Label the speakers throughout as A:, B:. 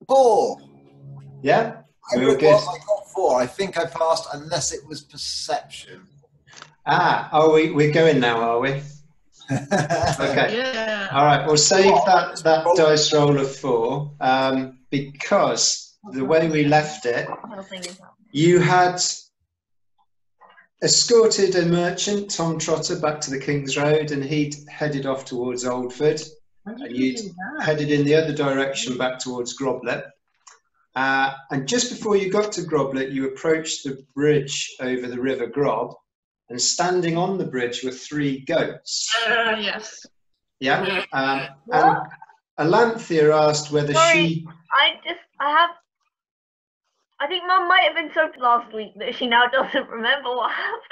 A: 4.
B: Yeah?
A: Whatever it was, I got 4. I think I passed unless it was perception.
B: We're going now, are we? Okay.
C: Yeah.
B: All right. We'll save that dice roll of 4 because the way we left it, you had escorted a merchant, Tom Trotter, back to the King's Road, and he'd headed off towards Oldford, and you'd headed in the other direction back towards Groblet. And just before you got to Groblet, you approached the bridge over the River Grob, and standing on the bridge were 3 goats.
C: Yes.
B: Yeah. And Alanthea asked whether she...
D: I think Mum might have been so last week that she now doesn't remember what happened.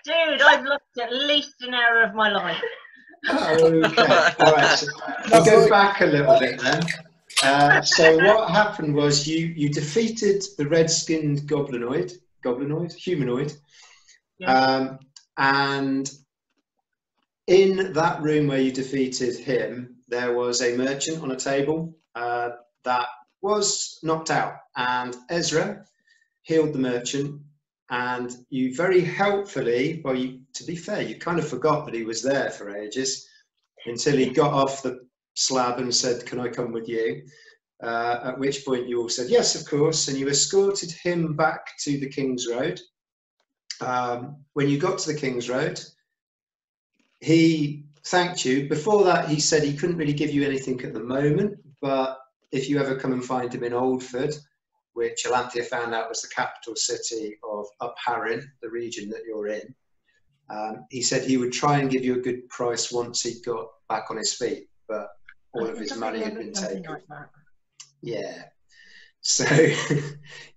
E: Dude, I've lost at least an hour of my life.
B: Okay. All right. So we'll go back a little bit then. So what happened was you defeated the red-skinned humanoid.
E: Yeah.
B: And in that room where you defeated him, there was a merchant on a table that was knocked out, and Ezra healed the merchant, and you very helpfully, to be fair, you kind of forgot that he was there for ages until he got off the slab and said, "Can I come with you?" At which point you all said, "Yes, of course," and you escorted him back to the King's Road. When you got to the King's Road, he thanked you. Before that, he said he couldn't really give you anything at the moment, but if you ever come and find him in Oldford, which Alanthea found out was the capital city of Upharrin, the region that you're in, he said he would try and give you a good price once he got back on his feet, but all of his money had been taken. Yeah. So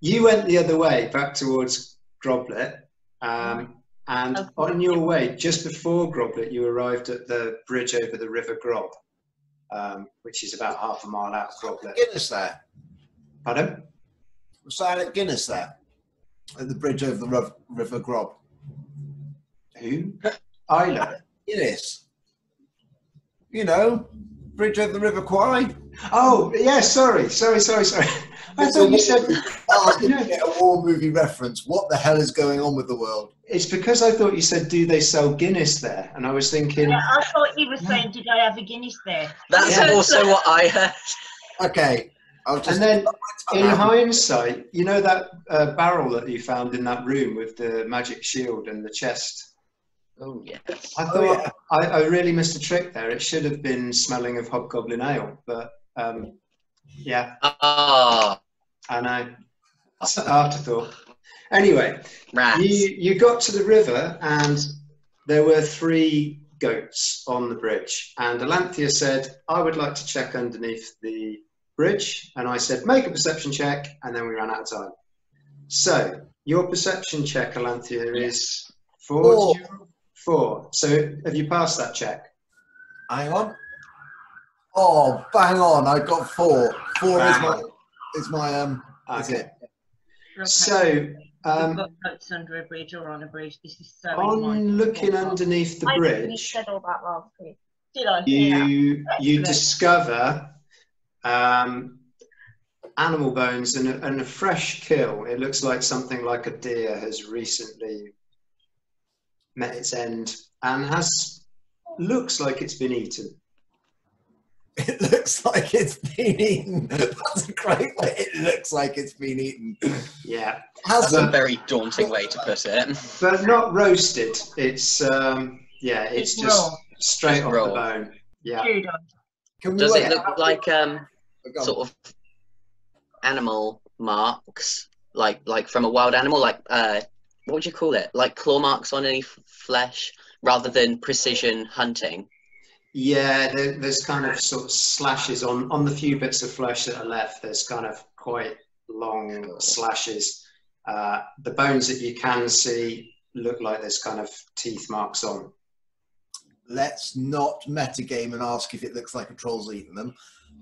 B: you went the other way, back towards Groblet, and on your way, just before Groblet, you arrived at the bridge over the River Grob, which is about half a mile out of Groblet.
A: Guinness there.
B: Pardon?
A: Was Silent Guinness there? At the bridge over the River Grob.
B: Who? Isla.
A: Guinness. You know, bridge over the River Kwai.
B: Oh, yeah, sorry. I thought you said...
A: I didn't get a war movie reference. What the hell is going on with the world?
B: It's because I thought you said, do they sell Guinness there? And I was thinking...
E: Yeah, I thought you were saying, did I have a Guinness there?
C: That's also what I heard.
A: Okay.
B: And then, in hindsight, you know that barrel that you found in that room with the magic shield and the chest?
C: Oh, yes.
B: I thought I really missed a trick there. It should have been smelling of hobgoblin ale, but yeah. I know. It's an afterthought. Anyway, you got to the river and there were 3 goats on the bridge. And Alanthea said, "I would like to check underneath the bridge." And I said, "Make a perception check," and then we ran out of time. So your perception check, Alanthea, is 4. 4. So have you passed that check?
A: Hang on. Oh, bang on! I got 4. 4 is my
B: Okay. So
E: you've got boats under a bridge or on a bridge. This is so.
B: on looking underneath the
D: You
B: bridge,
D: said all that last week.
E: Did I?
B: you discover animal bones and a fresh kill. It looks like something like a deer has recently met its end and looks like it's been eaten.
A: It looks like it's been eaten. That's a great way. It looks like it's been eaten.
B: Yeah.
C: That's a very daunting way to put it.
B: But not roasted. It's it's just
E: raw.
B: straight off
C: raw.
B: the bone. Yeah.
C: Does it look like sort of animal marks, like from a wild animal, like what would you call it? Like claw marks on any flesh, rather than precision hunting?
B: Yeah, there's kind of sort of slashes on the few bits of flesh that are left. There's kind of quite long slashes. The bones that you can see look like there's kind of teeth marks on.
A: Let's not metagame and ask if it looks like a troll's eaten them.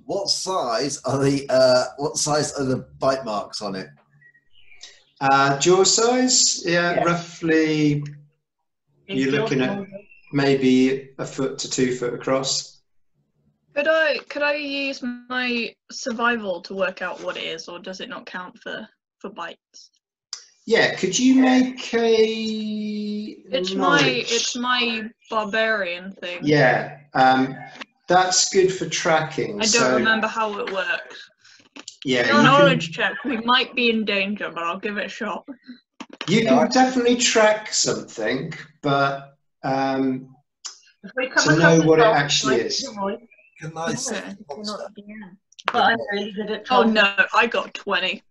A: What size are the bite marks on it?
B: Jaw size, yeah. Roughly. You're looking at maybe 1 foot to 2 foot across.
F: Could I use my survival to work out what it is, or does it not count for bites?
B: Yeah, could you make a
F: It's
B: knowledge?
F: my barbarian thing.
B: Yeah, that's good for tracking.
F: I don't remember how it works.
B: Yeah,
F: Knowledge check. We might be in danger, but I'll give it a shot.
B: You can definitely track something, but to know what it actually is.
A: Can I say?
E: But I'm really good at
F: Oh
E: trying.
F: no, I got 20.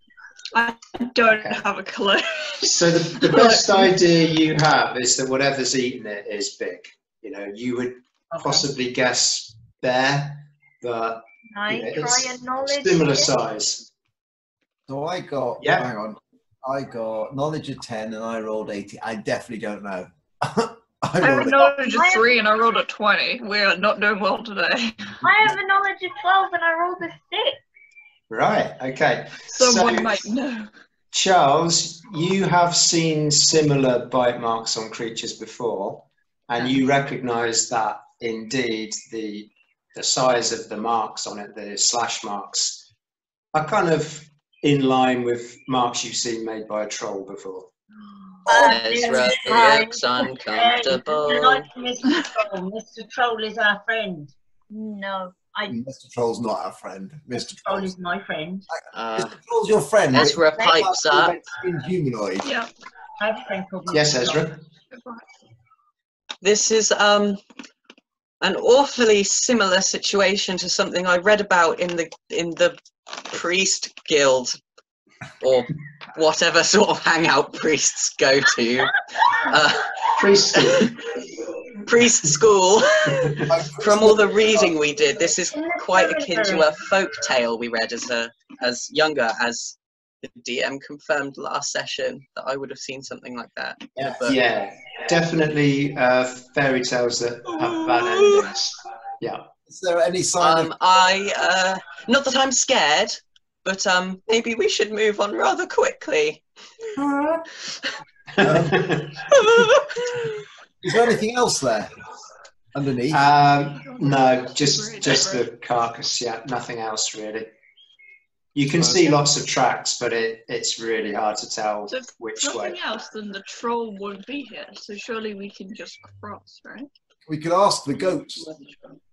F: I don't have a clue.
B: So the best idea you have is that whatever's eating it is big. You know, you would possibly guess bear, but it's similar size.
A: So I got, hang on, I got knowledge of 10 and I rolled 80. I definitely don't know.
F: I have a knowledge of 3 and I rolled a 20. We are not doing well today.
D: I have a knowledge of 12 and I rolled a 6.
B: Right, okay.
F: Someone might know.
B: Charles, you have seen similar bite marks on creatures before, and you recognise that indeed the size of the marks on it, the slash marks, are kind of in line with marks you've seen made by a troll before.
C: Ezra looks uncomfortable.
E: Mr. Troll. Mr. Troll is our friend.
D: No,
A: Mr. Troll's not our friend. Mr.
E: Troll is my friend.
A: Mr. Troll's your friend.
C: Ezra pipes up.
A: Humanoid.
F: Yeah.
E: I have a friend called Mr.
B: Yes,
E: Troll.
B: Ezra.
C: This is an awfully similar situation to something I read about in the priest guild, or whatever sort of hangout priests go to. Priest school. From all the reading we did, this is quite akin to a folk tale we read as younger, as the DM confirmed last session that I would have seen something like that.
B: Yeah, definitely fairy tales that have bad endings. Yeah.
A: Is there any sign of...
C: not that I'm scared, but maybe we should move on rather quickly.
A: Is there anything else there underneath?
B: No, just the carcass. Yeah, nothing else really. You can see lots of tracks, but it's really hard to tell which way.
F: Nothing else, then the troll won't be here. So surely we can just cross, right?
A: We could ask the goats.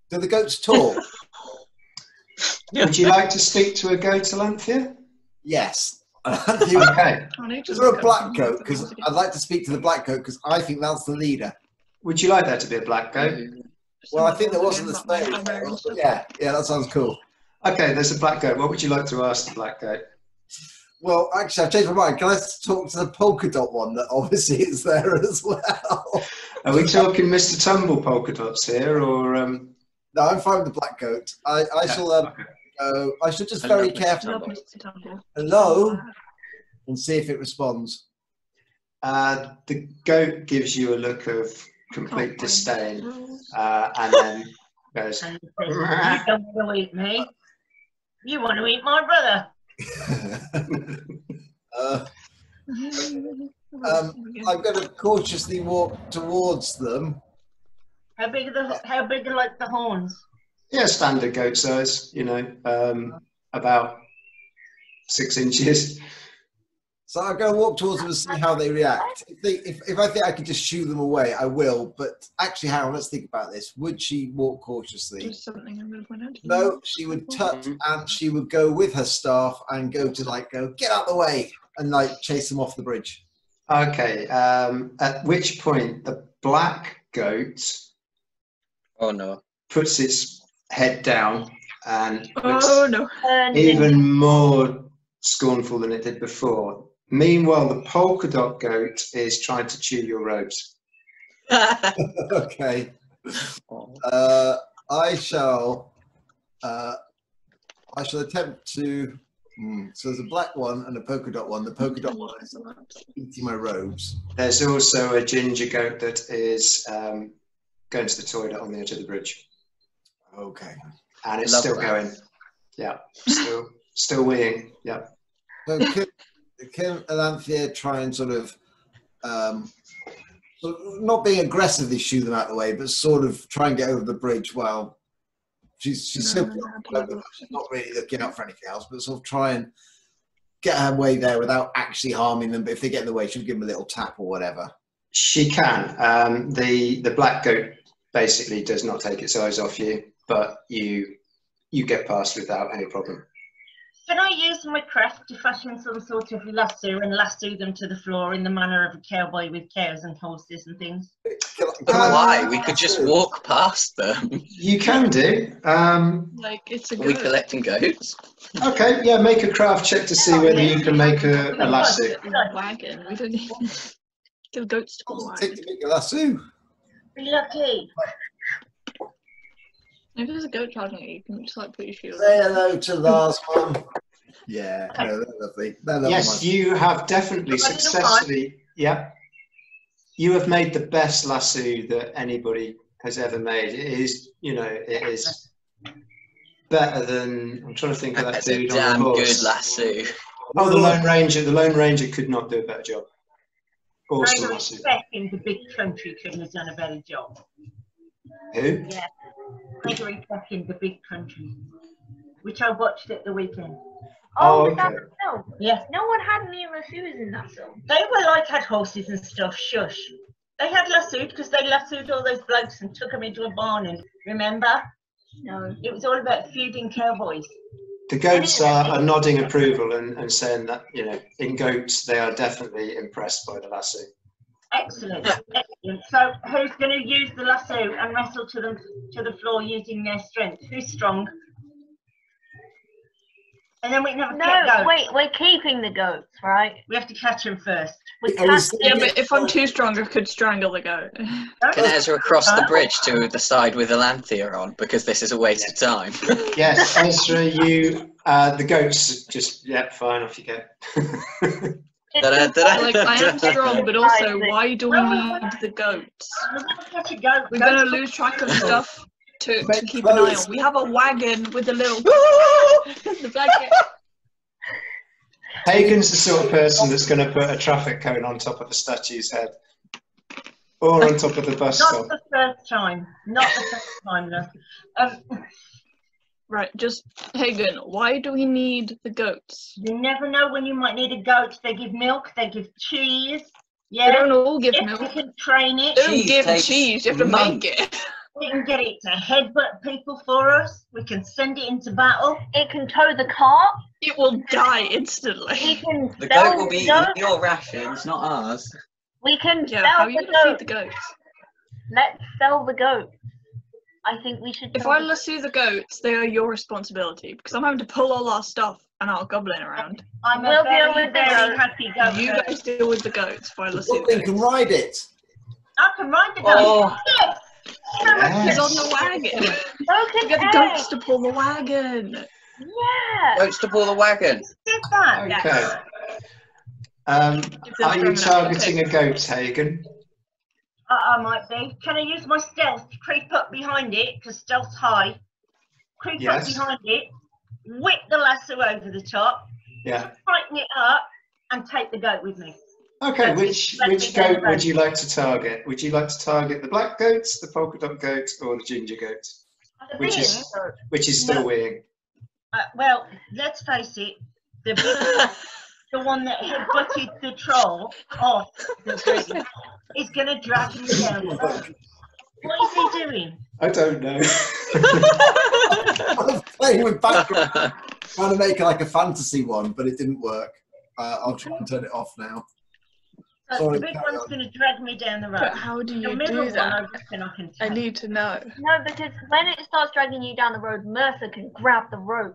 A: Do the goats talk?
B: Would you like to speak to a goat, Alanthea?
A: Yes.
B: Okay.
A: Is there a black goat? Because I'd like to speak to the black goat because I think that's the leader.
B: Would you like that to be a black goat?
A: Well, I think there wasn't the space. Yeah, that sounds cool.
B: Okay, there's a black goat. What would you like to ask the black goat?
A: Well, actually, I've changed my mind. Can I talk to the polka dot one that obviously is there as well?
B: Are we talking Mr. Tumble polka dots here, or?
A: No, I'm fine with the black goat. I shall go. I should just very carefully. Hello, and see if it responds.
B: The goat gives you a look of complete disdain, and then goes.
E: You don't want to eat me. You want to eat my brother.
A: I'm going to cautiously walk towards them.
E: How big are like the horns?
B: Yeah, standard goat size. You know, about 6 inches.
A: So I'm going to walk towards them and see how they react. If I think I could just shoo them away, I will. But actually, Hannah, let's think about this. Would she walk cautiously? No, she would tut and she would go with her staff and go get out of the way and chase them off the bridge.
B: Okay. At which point the black goat puts its head down and looks even more scornful than it did before. Meanwhile, the polka dot goat is trying to chew your robes.
A: Okay. I shall attempt to. So there's a black one and a polka dot one. The polka dot one is eating my robes.
B: There's also a ginger goat that is going to the toilet on the edge of the bridge.
A: Okay.
B: And it's still going. Yeah. Still weeing. Yeah.
A: So can Alanthea try and sort of not being aggressively shoo them out of the way, but sort of try and get over the bridge while She's still she's not really looking out for anything else, but sort of try and get her way there without actually harming them. But if they get in the way, she'll give them a little tap or whatever.
B: She can. The black goat basically does not take its eyes off you, but you get past without any problem.
E: Can I use my craft to fashion some sort of lasso and lasso them to the floor in the manner of a cowboy with cows and horses and things?
C: Why? We could just walk past them.
B: You can do.
F: Like, it's a
C: Are we
F: goat.
C: collecting goats?
B: Okay, yeah, make a craft check to see whether you can make a lasso.
F: Wagon. We don't need give goats to pull
A: Take
F: wagon.
A: to make a lasso.
E: Be lucky.
F: If there's a goat charging you, you can just like put your shield.
A: Say hello to Lars, Mum. Yeah, no, they're lovely. They're lovely.
B: Yes, you have definitely successfully. Yeah, you have made the best lasso that anybody has ever made. It is, it is better than. I'm trying to think of that
C: That's a
B: dude on the
C: damn
B: horse.
C: good lasso.
B: Oh, the Lone Ranger. The Lone Ranger could not do a better job. Awesome
E: I
B: lasso.
E: respect in the big country couldn't have done a better job.
B: Who?
E: Yeah. Gregory Peck in the big country, which I watched at the weekend.
B: Oh,
D: That
B: okay.
D: film.
E: Yeah.
D: No one had any lassos in that film.
E: They were like had horses and stuff. Shush. They had lassoed because they lassoed all those blokes and took them into a barn. And remember,
D: No.
E: it was all about feuding cowboys.
B: The goats are nodding approval and saying that, in goats, they are definitely impressed by the lasso.
E: Excellent, excellent. So, who's going to use the lasso and wrestle to them to the floor using their strength? Who's strong? And then we can have a pet
D: No,
E: goat.
D: wait, we're keeping the goats, right?
E: We have to catch them first.
D: We
A: I was
D: can't.
F: Yeah, but if I'm too strong, I could strangle the goat.
C: Can Ezra cross the bridge to the side with Elanthea on? Because this is a waste of time.
B: Yes, Ezra, the goats just, fine, off you go.
F: Like, I am strong, but also, why do we need the goats?
E: We're going to catch a goat.
F: We're going to
E: Goats-
F: lose track of stuff to
A: Make
F: keep an eye
A: boats.
F: on. We have a wagon with a little... the blanket.
B: Hagen's the sort of person that's going to put a traffic cone on top of the statue's head. Or on top of the bus
E: Not
B: stop.
E: the first time. Not the first time, though.
F: Right, just, Hagen, why do we need the goats?
E: You never know when you might need a goat. They give milk, they give cheese.
F: They
E: Yeah,
F: don't all give
E: if
F: milk.
E: we can train it,
F: They don't
C: Cheese
F: give
C: takes
F: cheese, you have to
C: months.
F: make it.
E: we can get it to headbutt people for us. We can send it into battle.
D: It can tow the cart.
F: It will die
D: We
F: instantly.
D: can
C: The
D: sell
C: goat will be
D: the
C: eating
D: goat.
C: your rations, not ours.
D: We can
F: Yeah, how
D: sell
F: are you
D: the
F: going to feed
D: goat.
F: the goats?
D: Let's sell the goat. I think we should.
F: If
D: sell
F: I
D: the-
F: lasso the goats, they are your responsibility, because I'm having to pull all our stuff and our goblin around.
E: I'm
D: We'll
E: a very,
D: deal with the
E: very
D: goat.
E: happy goat.
F: You guys deal with the goats if I lasso the
A: Goblin can
F: goats.
A: ride it.
E: I can ride the goat.
C: Oh.
E: Yes.
F: He's
B: Yes.
F: on the wagon.
D: So
F: We
D: can
F: get the
D: Ed.
F: goats to pull the wagon.
D: Yeah.
C: Goats to pull the wagon.
E: Did that.
B: Okay. Are you targeting a goat, Hagen?
E: I might be. Can I use my stealth to creep up behind it? Because stealth's high. Creep
B: Yes.
E: up behind it, whip the lasso over the top,
B: Yeah.
E: tighten it up, and take the goat with me.
B: Okay,
E: Let's
B: which
E: be
B: goat
E: very
B: would you like to target? Would you like to target the black goats, the polka dot goat, or the ginger goat?
E: The
B: Which
E: thing
B: is- Which is still weeing.
E: well, let's face it, the big the one that had butted the troll off the bridge is going to drag him down. What is he doing?
B: I don't know.
A: I was playing with background, trying to make like a fantasy one, but it didn't work. I'll try and turn it off now. Sorry,
E: The big
A: carry
E: one's
A: on.
E: going to drag me down the road.
F: But how do
E: The
F: you
E: middle
F: do
E: one,
F: that?
E: I reckon I can
F: I
E: take.
F: need to know.
D: No, because when it starts dragging you down the road, Mercer can grab the rope.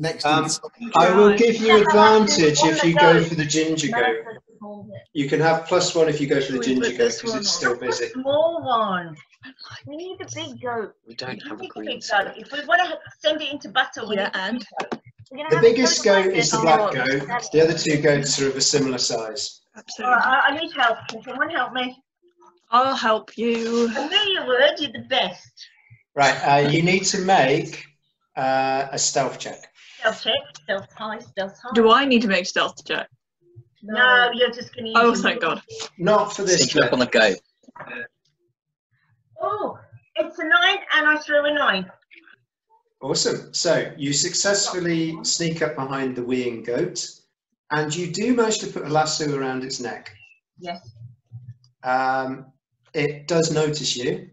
A: Next to this.
B: I will give you
D: Yeah,
B: advantage
D: on
B: if
D: the
B: you go
D: goat.
B: for the ginger goat.
D: Mercer holds it.
B: You can have +1 if you go for the
F: We
B: ginger
F: put
B: goat
F: this
B: because
F: one
B: it's
F: on.
B: still busy.
E: Small one.
D: We need a big goat.
C: We don't have a
E: Big
C: green
E: goat.
C: screen.
E: If we want to send it into battle, we
F: Yeah,
E: need a
F: and?
E: big goat.
D: We're gonna
B: The
D: have to
B: biggest
D: go to
B: goat is the
D: market.
B: black goat. The other two goats are of a similar size.
E: All
F: Absolutely.
E: right, I need help. Can someone help me?
F: I'll help you.
E: I knew you would. You're the best.
B: Right, you need to make a stealth check.
E: Stealth check. Stealth high. Stealth high.
F: Do I need to make stealth check?
E: No, you're just going to use
F: Oh,
E: your
F: thank God.
B: Not for this
C: Sneaking up on
B: check.
C: the goat.
E: Oh, it's a 9 and I threw a 9.
B: Awesome. So you successfully sneak up behind the weeing goat, and you do manage to put a lasso around its neck.
E: Yes.
B: It does notice you,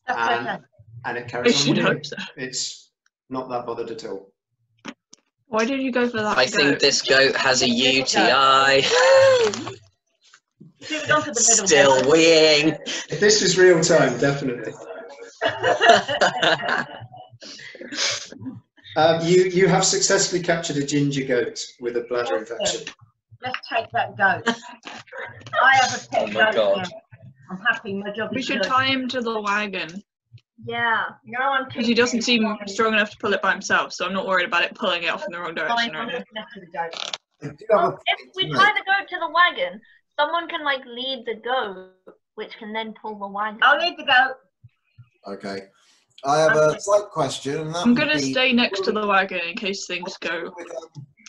B: and it carries on weeing. It's not that bothered at all.
F: Why did you go for that?
C: I think this goat has a UTI. Still weeing.
B: If this was real time, definitely. You have successfully captured a ginger goat with a bladder infection.
E: Let's take that goat. I have a pet goat
C: God.
E: now. I'm happy. My job
F: We
E: is
F: should
E: good.
F: tie him to the wagon.
D: Yeah.
E: No, I'm
F: Because he doesn't seem strong enough to pull it by himself, so I'm not worried about it pulling it off in the wrong direction.
E: I'm
F: Right?
E: looking after the goat.
A: I do have a
D: Well, if we tie the goat to the wagon, someone can like lead the goat, which can then pull the wagon.
E: I'll lead the goat.
A: Okay. I have a slight question. And that
F: I'm
A: would
F: gonna
A: be,
F: stay next to the wagon in case things go
A: with,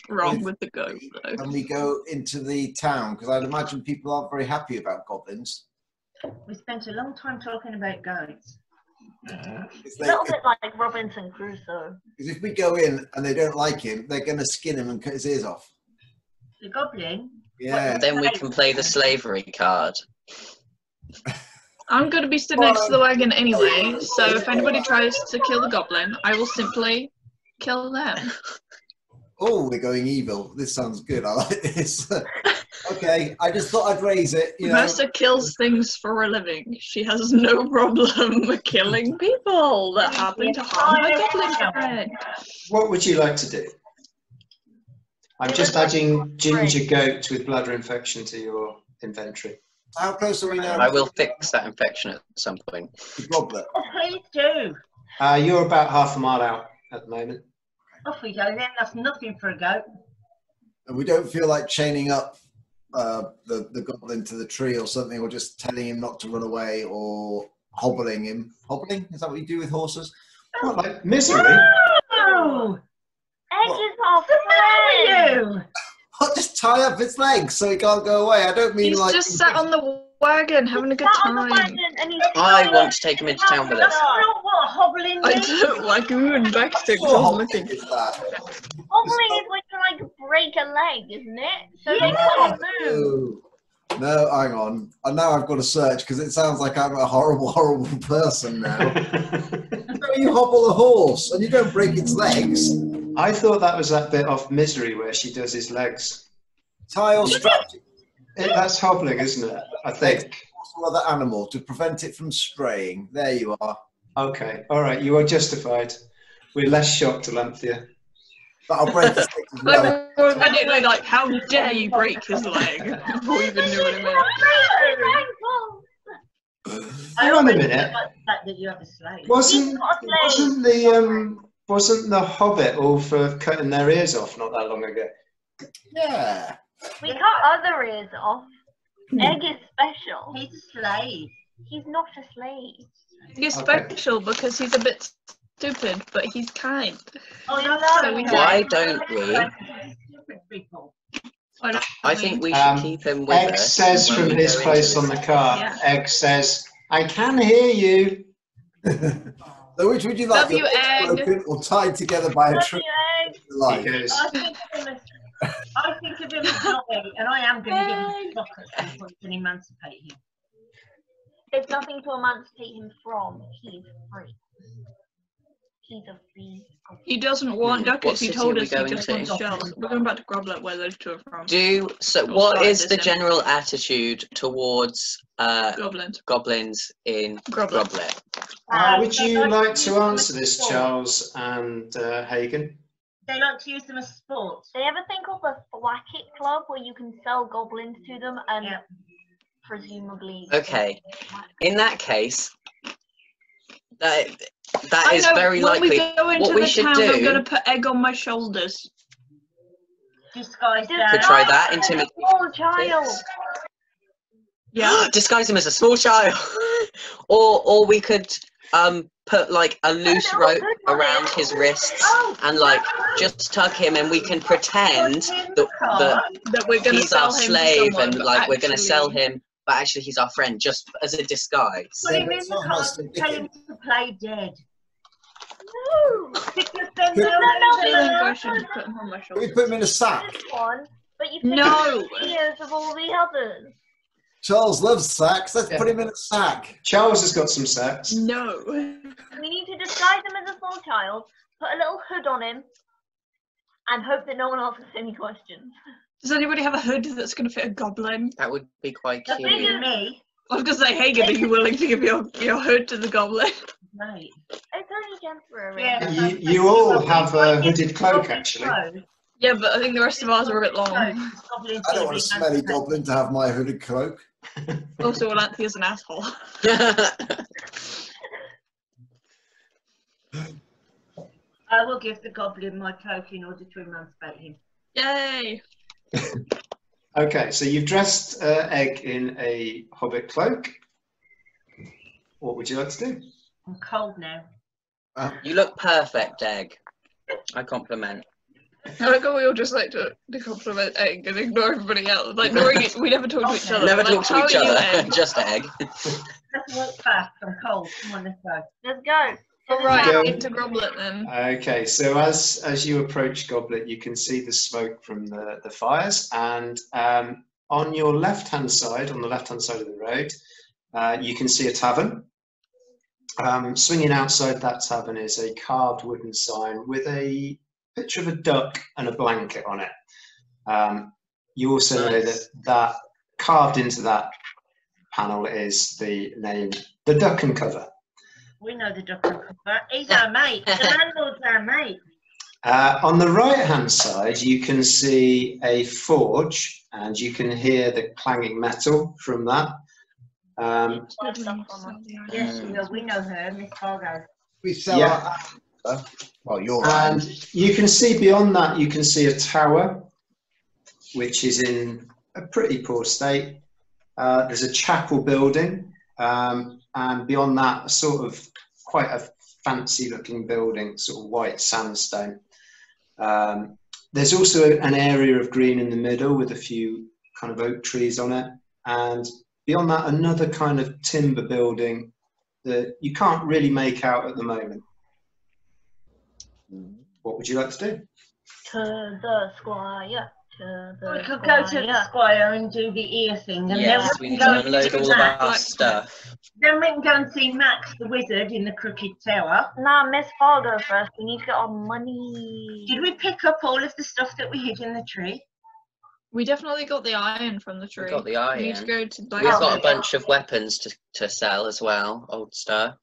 F: wrong with the goat, though.
A: and we go into the town, because I'd imagine people aren't very happy about goblins.
E: We spent a long time talking about goats.
D: A little bit like Robinson Crusoe.
A: Because if we go in and they don't like him, they're going to skin him and cut his ears off.
E: The goblin?
A: Yeah.
C: Then we can play the slavery card.
F: I'm gonna be stood next to the wagon anyway, so if anybody tries to kill the goblin, I will simply kill them.
A: Oh, we're going evil. This sounds good. I like this. Okay, I just thought I'd raise it. You know.
F: Mercer kills things for a living. She has no problem killing people that happen to harm my goblin friend.
B: What would you like to do? I'm just adding ginger goat with bladder infection to your inventory.
A: How close are we now?
C: I will fix that infection at some point.
A: The goblet.
E: Oh, please do.
B: You're about half a mile out at the moment.
E: Off we go then. That's nothing for a goat.
A: And we don't feel like chaining up the goblin to the tree or something, or just telling him not to run away, or hobbling him. Hobbling? Is that what you do with horses?
B: What, like misery?
E: Oh!
D: Egg is our
E: What's the matter
D: friend.
E: with you?
A: What, just tie up its legs so he can't go away? I don't mean
F: He's
A: like...
F: just sat on the wagon having a good
D: Sat on the
F: time.
D: wagon and he's
C: I want to take him into town with us.
E: That's not what hobbling
F: I
E: means.
F: don't like you and Baxter
A: Sure,
F: was looking.
A: is that?
D: hobbling is when you like break a leg, isn't it? So they
E: Yeah.
D: can't move.
A: No, hang on. And now I've got to search because it sounds like I'm a horrible, horrible person now. No, you hobble a horse and you don't break its legs.
B: I thought that was that bit off Misery where she does his legs.
A: Tie or strap
B: That's hobbling, isn't it? I think.
A: some other animal to prevent it from straying. There you are.
B: Okay, all right, you are justified. We're less shocked, Alanthea.
A: But I'll break his legs as well.
F: Like, we're immediately like, how dare you break his leg? Before we even knew what it meant.
B: Hang on a minute.
E: Like the fact that you have a slave.
B: Wasn't the Hobbit all for cutting their ears off not that long ago?
A: Yeah.
D: We cut other ears off. Egg is special.
E: He's a slave.
D: He's not a slave.
F: He's
B: Okay.
F: special because he's a bit stupid, but he's kind.
E: Oh, you're
F: So we
C: Why don't we?
E: Stupid people.
C: I think we should keep him with
B: Egg
C: us.
B: says
C: when
B: from
C: we
B: his
C: go
B: place
C: into
B: on the car,
F: Yeah.
B: Egg says, I can hear you.
A: So which would you like?
F: Love you,
A: the legs
F: Egg.
A: broken or tied together by a
D: Love
A: tree?
D: you, Egg.
B: He
A: Life?
B: goes,
E: I think of him as naughty, and I am going to give him a shock at some point and emancipate him.
D: There's nothing to emancipate him from. He's free. He's a free.
F: He doesn't want ducats.
C: What
F: He
C: city
F: told
C: are we
F: us he
C: going
F: just
C: to?
F: wants shells. We're going back to Groblet, where those two are from.
C: What
F: start
C: is
F: this
C: the
F: then.
C: general attitude towards
F: Goblins.
C: goblins in
F: Groblet.
C: Groblet?
B: would you like to answer this, Charles and Hagen?
E: They like to use them as sports.
D: They have a thing called the Thwacket Club where you can sell goblins to them and
E: Yeah.
D: presumably.
C: Okay, in that case, that
F: I
C: is
F: know,
C: very
F: when
C: likely.
F: we go into
C: What we
F: the
C: should
F: town,
C: do-
F: I'm going to put Egg on my shoulders.
E: Disguise
C: Could
E: that.
C: try that. Intimidate.
D: Small child.
F: Yeah.
C: Disguise him as a small child, or we could put like a loose rope around his wrists and like just tug him, and we can pretend that
F: That we're going to
C: he's
F: sell
C: our
F: him to
C: slave
F: someone,
C: and
F: but
C: like we're going to
F: actually-
C: sell him, but actually he's our friend, just as a disguise.
E: Put him
A: Yeah,
E: in
A: it's
E: the
A: not
E: car
A: nice to
E: and tell him to play dead. Because then
A: Could-
E: they'll
F: I
E: lose
F: think I
E: the
F: should put him on my
A: Can
F: shoulder.
A: we put him in a sack?
D: This one, but you pick
F: No.
D: the ears of all the others.
A: Charles loves sacks. Let's
B: Yeah.
A: put him in a sack.
B: Charles has got some sacks.
F: No.
D: We need to disguise him as a small child, put a little hood on him, and hope that no one asks any questions.
F: Does anybody have a hood that's going to fit a goblin?
C: That would be quite
E: That's bigger
C: cute.
E: than me.
F: I was going to say, Hagen, are you willing to give your hood to the goblin?
E: Right.
D: It's only temporary.
E: Yeah.
B: You all have a hooded cloak, actually.
F: Yeah, but I think the rest of ours are a bit long.
A: I don't want a smelly goblin to have my hooded cloak.
F: Also, Alanthia's an asshole.
E: I will give the goblin my cloak in order to emancipate him.
F: Yay!
B: Okay, so you've dressed Egg in a hobbit cloak. What would you like to do?
E: I'm cold now.
C: You look perfect, Egg. I compliment.
F: I like how we all just like to compliment Egg and ignore everybody else. Like, we never talk to each other.
C: Never
F: Like,
C: talk to
F: how
C: each
F: are you,
C: other,
F: Egg?
C: just Egg.
E: Let's walk fast. I'm cold. Come on, let's go.
D: Let's go.
F: Alright,
B: Go.
F: into Groblet then.
B: Okay, so as you approach Goblet, you can see the smoke from the fires, and on your left-hand side, on the left-hand side of the road, you can see a tavern. Swinging outside that tavern is a carved wooden sign with a picture of a duck and a blanket on it. You also know that carved into that panel is the name, the Duck and Cover.
E: We know the doctor. He's our mate. The landlord's our mate.
B: On the right-hand side, you can see a forge, and you can hear the clanging metal from that.
E: Yes, we will. We know her, Miss Fargo.
A: We sell
B: Yeah.
A: our. Well, you're
B: And you can see beyond that, you can see a tower, which is in a pretty poor state. There's a chapel building, and beyond that, a sort of quite a fancy-looking building, sort of white sandstone. There's also an area of green in the middle with a few kind of oak trees on it, and beyond that, another kind of timber building that you can't really make out at the moment. What would you like to do?
D: To the squire. To the
E: We could go to the squire and do the ear thing, and
C: Yes,
E: then
C: we
E: we
C: need
E: can
C: to
E: go and
C: unload
E: see
C: all of
E: Max.
C: our stuff.
E: Then we can go and see Max the wizard in the Crooked Tower.
D: Nah, Miss Fargo first. We need to get our money.
E: Did we pick up all of the stuff that we hid in the tree?
F: We definitely got the iron from the tree.
C: We got the
F: We need to
C: iron.
F: go to
C: We've
F: Blackstone.
C: got a bunch of weapons to sell as well, old stuff.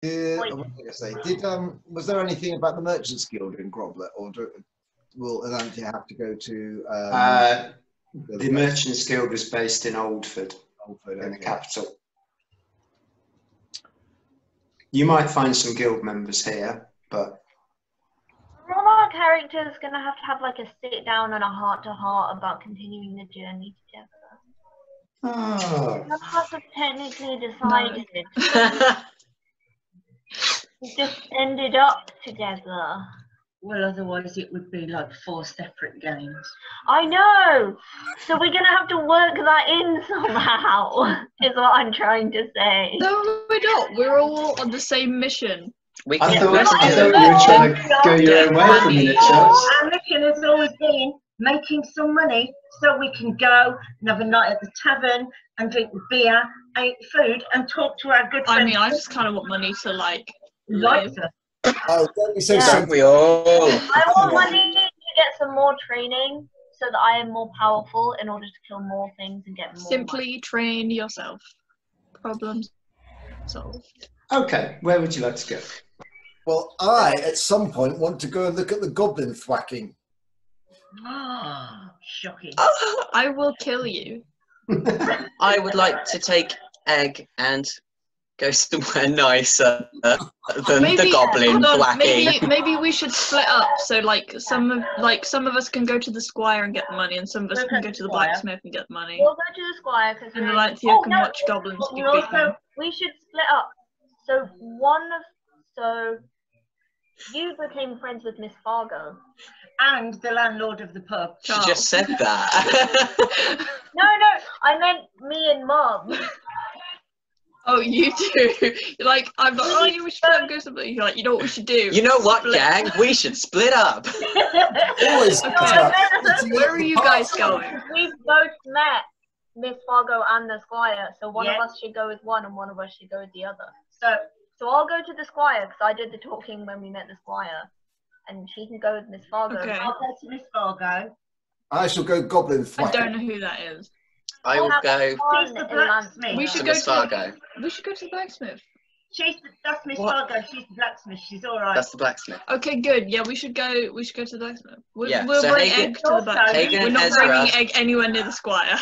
A: what was I gonna say? Was there anything about the Merchants Guild in Groblet, or will Atlantia have to go to?
B: The Merchants Guild was based in Oldford,
A: Oldford,
B: in the
A: okay.
B: capital. You might find some guild members here, but
D: One of our characters gonna have like a sit down and a heart to heart about continuing the journey together.
B: oh,
D: None of us have technically decided. We just ended up together.
E: Well, otherwise it would be like 4 separate games.
D: I know. So we're gonna have to work that in somehow. Is what I'm trying to say.
F: No, we're not. We're all on the same mission.
C: We
B: I
C: can
B: thought
C: get
B: you were trying to go your own way for a minute, Charles.
E: Our mission has always been making some money so we can go and have a night at the tavern and drink beer, eat food, and talk to our good friends.
F: I mean, I just kind of want money to like
E: like
F: live.
E: us.
A: Oh, don't be so
D: Yeah.
C: Don't we all?
D: I want money to get some more training so that I am more powerful in order to kill more things and get more money.
F: Simply train yourself. Problems solved.
B: Okay, where would you like to go?
A: Well, I at some point want to go and look at the goblin thwacking.
E: Ah, shocking.
F: I will kill you.
C: I would like to take Egg and go somewhere nicer than the goblin
F: hold on,
C: whacking.
F: maybe we should split up. So like some of us can go to the squire and get the money, and some of us can go to the blacksmith and get the money.
D: We'll go to the squire because
F: And Alanthiya can watch goblins
D: we
F: get beaten.
D: we should split up. So you became friends with Miss Fargo.
E: And the landlord of the pub.
C: She just said that.
D: No, I meant me and Mum.
F: Oh, you do. You're like, I'm like, oh, you should go something. You're like, you know what we should do?
C: You know what, gang? We should split up.
A: Always.
F: Okay. Where are you guys going?
D: We've both met Miss Fargo and the Squire, so one of us should go with one and one of us should go with the other. So I'll go to the Squire because I did the talking when we met the Squire, and she can go with Miss Fargo.
F: Okay.
E: I'll go to Miss Fargo.
A: I shall go goblin
F: I don't know who that is.
C: I will go
E: She's the blacksmith.
F: We should
C: to
F: go
C: Miss Fargo.
F: We should go to the blacksmith.
E: That's Miss
C: What?
E: Fargo. She's the blacksmith. She's all right.
C: That's the blacksmith.
F: Okay, good. Yeah, we should go to the blacksmith. We'll
C: So
F: bring
C: Hagen-
F: Egg to the blacksmith.
C: Hagen
F: We're
C: and
F: not
C: Ezra.
F: bringing Egg anywhere near the Squire.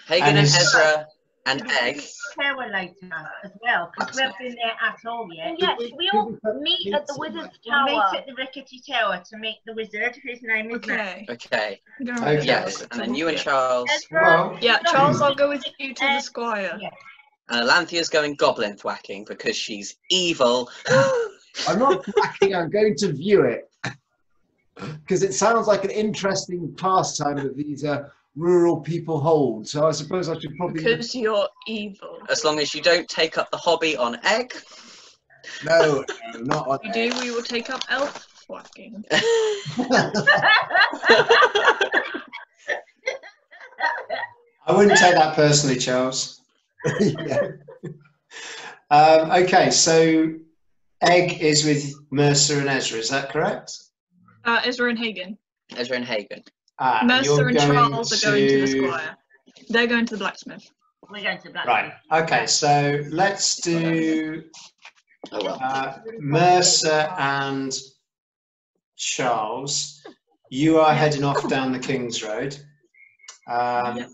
C: Hagen and Ezra and Egg.
E: Farewell later as well, because we haven't been there at all yet.
D: Yes, we all meet at the Wizard's
E: We'll meet
D: Tower.
E: at the Rickety Tower to meet the wizard, whose name is Matt.
C: Okay.
B: Okay.
C: Yes, and then you and Charles.
B: Well,
F: Yeah, Charles, I'll go with you to the Squire.
E: Yeah.
C: And Alanthia's going goblin thwacking because she's evil.
A: I'm not whacking, I'm going to view it. Because it sounds like an interesting pastime that these rural people hold. So I suppose I should probably...
F: Because you're evil.
C: As long as you don't take up the hobby on Egg.
A: No, not on
F: If you do, we will take up elf whacking.
B: I wouldn't take that personally, Charles.
A: Yeah.
B: Okay, so Egg is with Mercer and Ezra, is that correct?
F: Ezra and Hagen.
C: Ezra and Hagen.
F: Mercer and
B: going
F: Charles are going to the Squire. They're going to the blacksmith.
E: We're going to the blacksmith.
B: Right, okay, so let's do
C: Oh well.
B: Mercer and Charles. You are heading off down the King's Road. And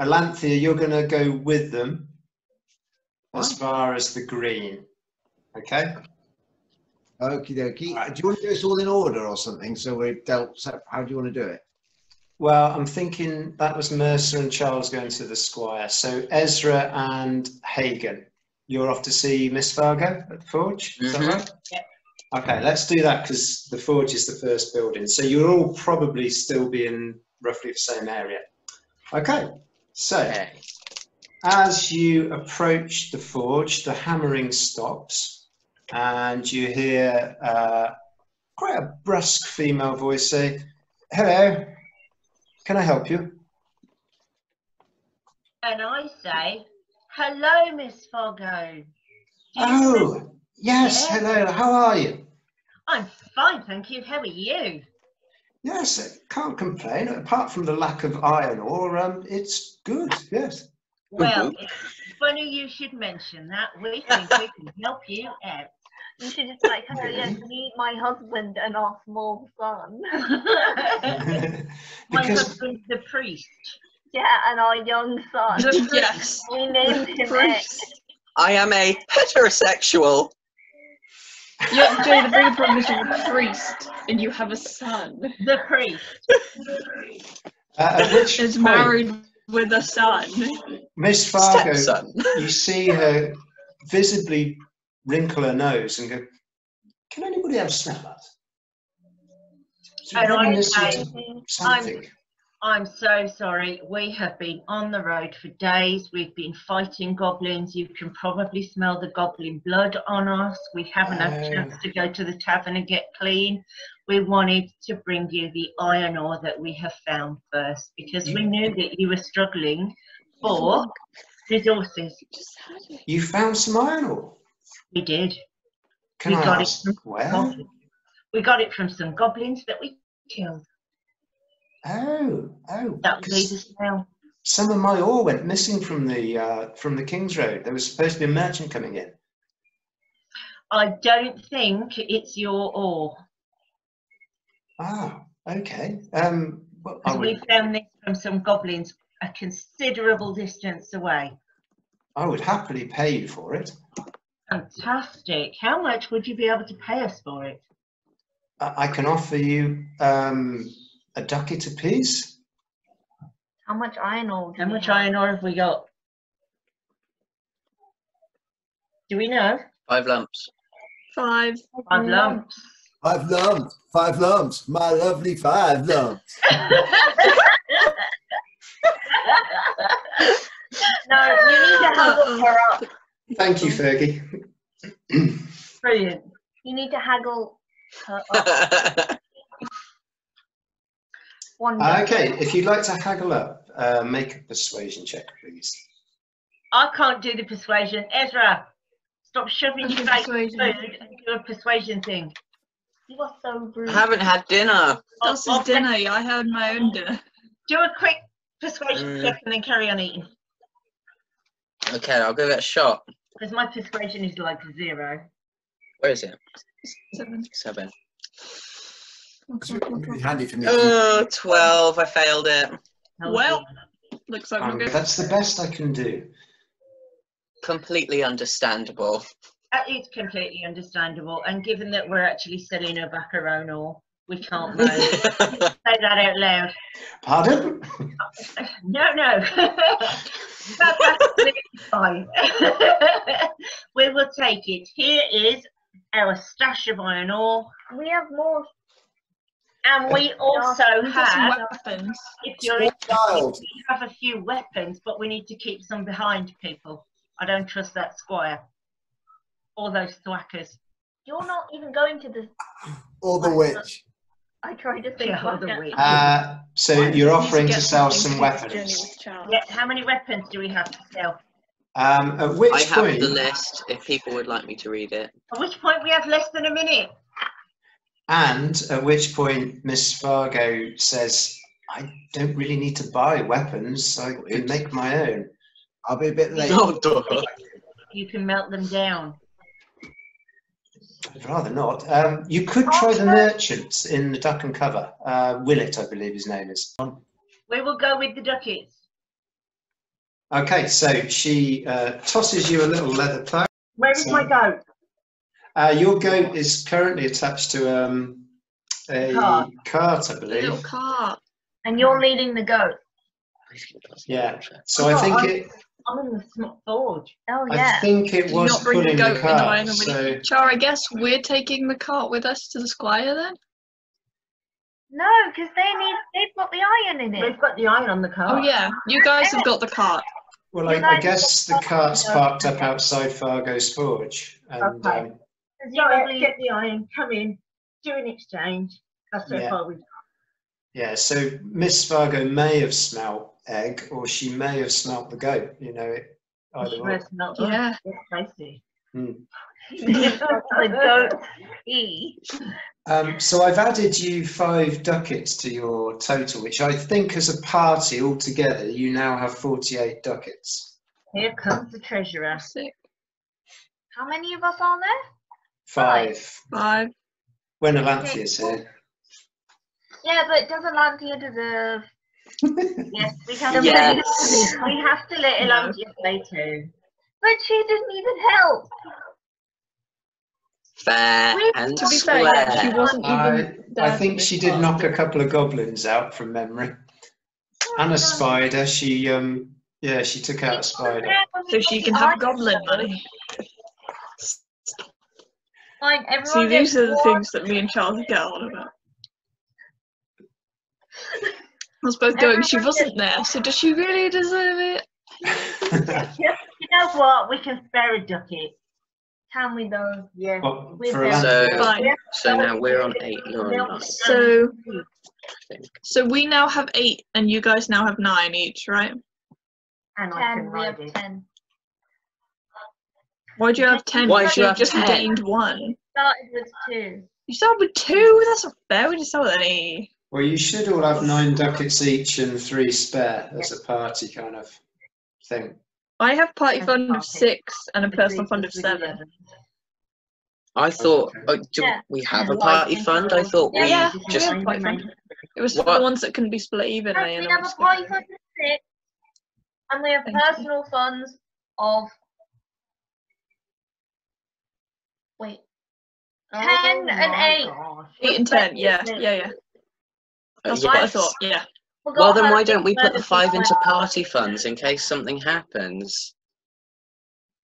B: Alanthea, you're going to go with them as far as the green. Okay?
A: Okie dokie. Do you want to do this all in order or something? So we're dealt. How do you want to do it?
B: Well, I'm thinking that was Mercer and Charles going to the Squire. So Ezra and Hagen, you're off to see Miss Fargo at the Forge, is that right?
E: Yeah.
B: Okay, let's do that because the Forge is the first building. So you'll all probably still be in roughly the same area. Okay, so
C: Okay.
B: as you approach the Forge, the hammering stops and you hear quite a brusque female voice say, "Hello. Can I help you?"
E: And I say, hello, Miss Fargo.
B: Oh, yes,
E: Yeah.
B: hello, how are you?
E: I'm fine, thank you. How are you?
B: Yes, can't complain. Apart from the lack of iron ore, it's good, yes.
E: Well, it's funny you should mention that. We think we can help you out.
D: You should just like, hello, yes, meet my husband and our small son.
E: My
B: Because
E: husband's the priest.
D: Yeah, and our young son.
F: Yes.
D: We named him Ed.
F: Priest.
C: I am a heterosexual.
F: Yeah, Jay, the bigger problem is you're a priest and you have a son.
E: The priest.
B: at which
F: Is
B: point,
F: married with a son.
B: Miss Fargo,
C: Stepson.
B: you see her visibly wrinkle her nose and go, "Can anybody else smell that? It's
E: And I
B: reminiscent
E: say,
B: of something."
E: I'm so sorry. We have been on the road for days. We've been fighting goblins. You can probably smell the goblin blood on us. We haven't had a chance to go to the tavern and get clean. We wanted to bring you the iron ore that we have found first because we knew that you were struggling for resources.
B: You found some iron ore?
E: We did.
B: Can
E: We
B: I
E: got it
B: ask
E: from
B: where?
E: goblins. We got it from some goblins that we killed.
B: Oh,
E: That would be
B: because
E: the smell.
B: some of my ore went missing from the King's Road. There was supposed to be a merchant coming in.
E: I don't think it's your ore.
B: Ah, okay. Well, I
E: Because we
B: would,
E: found this from some goblins a considerable distance away.
B: I would happily pay you for it.
E: Fantastic. How much would you be able to pay us for it?
B: I can offer you a ducat apiece.
D: How much iron ore? do
E: How
D: you
E: much
D: have?
E: iron ore have we got? Do we know?
C: 5 lumps.
F: 5
E: 5 lumps.
A: 5 lumps. 5 lumps. My lovely 5 lumps.
D: No, you need to haggle her up.
B: Thank you, Fergie.
E: Brilliant.
D: You need to haggle her up.
B: Okay, if you'd like to haggle up, make a persuasion check, please.
E: I can't do the persuasion. Ezra, stop shoving your face in food and do a persuasion thing.
D: You are so rude.
C: I haven't had dinner.
F: This is dinner. I had my own dinner.
E: Do a quick persuasion check and then carry on eating.
C: Okay, I'll give it a shot.
E: Because my persuasion is like 0.
C: Where is it?
F: 7.
C: 7.
A: It's really handy for me.
C: 12. I failed it.
F: Well, looks like we're good.
B: That's the best I can do.
C: Completely understandable.
E: That is completely understandable. And given that we're actually selling her back her own ore, we can't moan. Say that out loud.
B: Pardon?
E: No. That's absolutely fine. We will take it. Here is our stash of iron ore.
D: We have more.
E: And we also have
F: weapons.
E: If you're interested, we have a few weapons, but we need to keep some behind people. I don't trust that squire. Or those thwackers.
D: You're not even going to the...
A: Or the witch.
D: I tried to think
E: or the witch.
B: So you're offering to sell some weapons.
E: Yeah, how many weapons do we have to sell?
B: At which
C: I have
B: point...
C: the list, if people would like me to read it.
E: At which point we have less than a minute.
B: And at which point Miss Fargo says, I don't really need to buy weapons. I can make my own.
A: I'll be a bit late.
E: You can melt them down.
B: I'd rather not. You could try the merchants in the Duck and Cover. Willett, I believe his name is.
E: We will go with the ducats.
B: Okay, so she tosses you a little leather pouch.
E: Where is my goat?
B: Your goat is currently attached to a cart, I believe.
F: A little cart.
D: And you're leading the goat.
B: Yeah. So I think
E: I'm in the forge.
D: Oh yeah.
B: I think it was
F: Not bring
B: pulling
F: the
B: the
F: goat
B: cart.
F: in the
B: So...
F: Char, I guess we're taking the cart with us to the squire then?
D: No, because they've got the iron in it.
E: They've got the iron on the cart.
F: Oh yeah, you guys have got the cart.
B: Well, I guess the cart's parked up outside Fargo's forge. And,
E: okay. Get the iron, come in, do an exchange. That's so far we've got.
B: Yeah, so Miss Fargo may have smelt egg, or she may have smelt the goat. You know, either or.
F: Yeah.
E: Tasty.
D: The goat.
B: So I've added you 5 ducats to your total, which I think as a party altogether, you now have 48 ducats.
E: Here comes the treasurer.
F: Sick.
D: How many of us are there?
B: 5.
F: 5.
B: When Alanthia's here.
D: Yeah, but does Alanthia deserve...
E: Yes, we have to let Alanthia play too.
D: But she didn't even help.
C: Fair and
F: To be
C: square.
F: fair, she wasn't even
B: I think she did knock a couple of goblins out from memory. And a spider. She took out a spider.
F: So she can have goblin money.
D: Fine, everyone.
F: See, these are the things that me and Charles get on about. I was both going, she wasn't there, so does she really deserve it?
E: You know what? We can spare a ducat.
D: Can we though?
E: Yeah.
B: Well,
E: We're
B: for
E: there.
F: Fine.
C: So now we're on 8, you're on 9.
F: So we now have 8, and you guys now have 9 each, right?
E: And I can
D: 10, we have
E: ride it.
D: 10.
F: Why do you have 10?
C: Why do you have
F: just
C: 10?
F: gained 1.
D: Started with 2.
F: You started with 2? That's not fair. We just started with any.
B: Well, you should all have 9 ducats each and 3 spare as a party kind of thing.
F: I have party fund of 6 and a personal fund of 7.
C: I thought, do
D: Yeah.
C: we have a party fund? I thought we
F: Yeah,
C: just...
F: we have party fund. It was for
C: What?
F: the ones that couldn't be split evenly.
D: We
F: And
D: have a party fund of 6, and we have
F: Thank you.
D: personal funds of... Wait. 10 and 8.
F: 8 and 10, yeah. That's what I thought, yeah.
C: Well, then why don't we put the 5 into party funds in case something happens?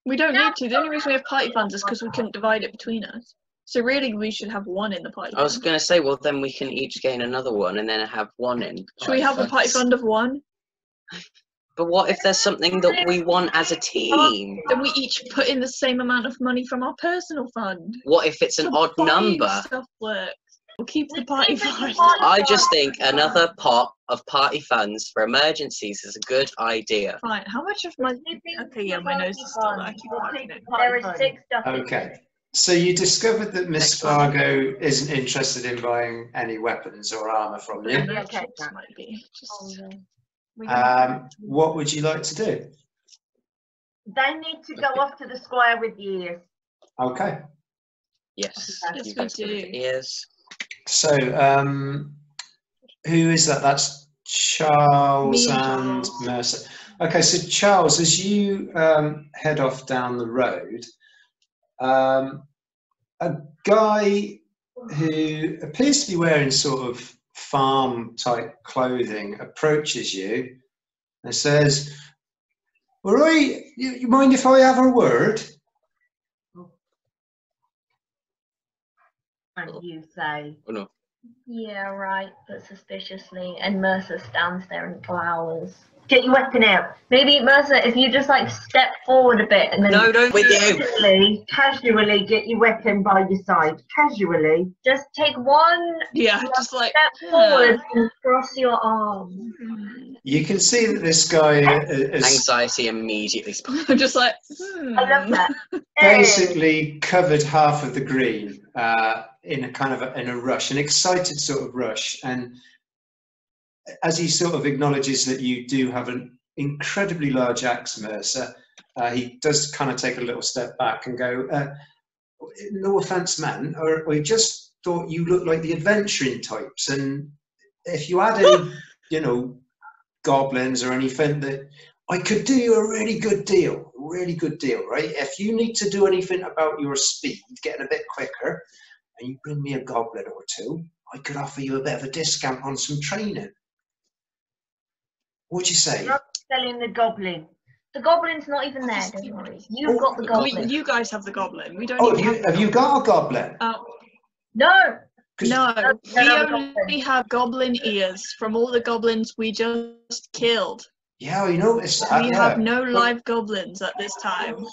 F: We don't need to. The only reason we have party funds is because we couldn't divide it between us. So really, we should have 1 in the party
C: I was
F: fund.
C: going to say, well, then we can each gain another one and then have 1 in.
F: Should we have a party fund of 1?
C: But what if there's something that we want as a team?
F: Then we each put in the same amount of money from our personal fund.
C: What if it's an odd number?
F: Stuff works. We'll keep the party fund.
C: I just think another pot of party funds for emergencies is a good idea.
F: Fine. How much of my... Okay, yeah, my nose is still... I keep wiping it.
D: There is 6 stuff.
B: Okay. So you discovered that Miss Fargo isn't interested in buying any weapons or armour from you.
D: Okay.
F: Might be.
B: What would you like to do?
E: They need to go off to the square with the ears.
B: Okay.
C: Yes.
F: Yes,
C: You
F: we
C: guys
F: do.
C: got the ears.
B: So, who is that? That's Charles
F: Me and
B: and
F: Charles.
B: Mercer. Okay, so Charles, as you head off down the road, a guy who appears to be wearing sort of farm type clothing approaches you and says, "All right, you mind if I have a word?"
E: And you say,
C: Oh no.
D: Yeah, right, but suspiciously. And Mercer stands there and glowers.
E: get your weapon out.
D: Maybe, Mercer, if you just like step forward a bit and then
C: No, don't with you.
E: Casually get your weapon by your side. Casually.
D: just take one
F: just like
D: step forward and cross your arms.
B: You can see that this guy is
C: Anxiety immediately.
F: I'm just like,
E: I love that.
B: basically covered half of the green in a kind of in a rush, an excited sort of rush. And as he sort of acknowledges that you do have an incredibly large axe, Mercer, he does kind of take a little step back and go, "No offense, man, or I just thought you looked like the adventuring types, and if you had any, you know, goblins or anything, that I could do you a really good deal, right? If you need to do anything about your speed, getting a bit quicker, and you bring me a goblin or two, I could offer you a bit of a discount on some training. What'd you say?"
E: Not selling the goblin.
D: The goblin's not even there, don't worry. You've got the goblin.
F: you guys have the goblin. We don't.
B: Oh,
F: even
B: have you got a goblin?
D: No!
F: No, we
D: have a
F: only have goblin ears from all the goblins we just killed.
B: Yeah, I noticed that.
F: We
B: yeah.
F: have no live goblins at this time.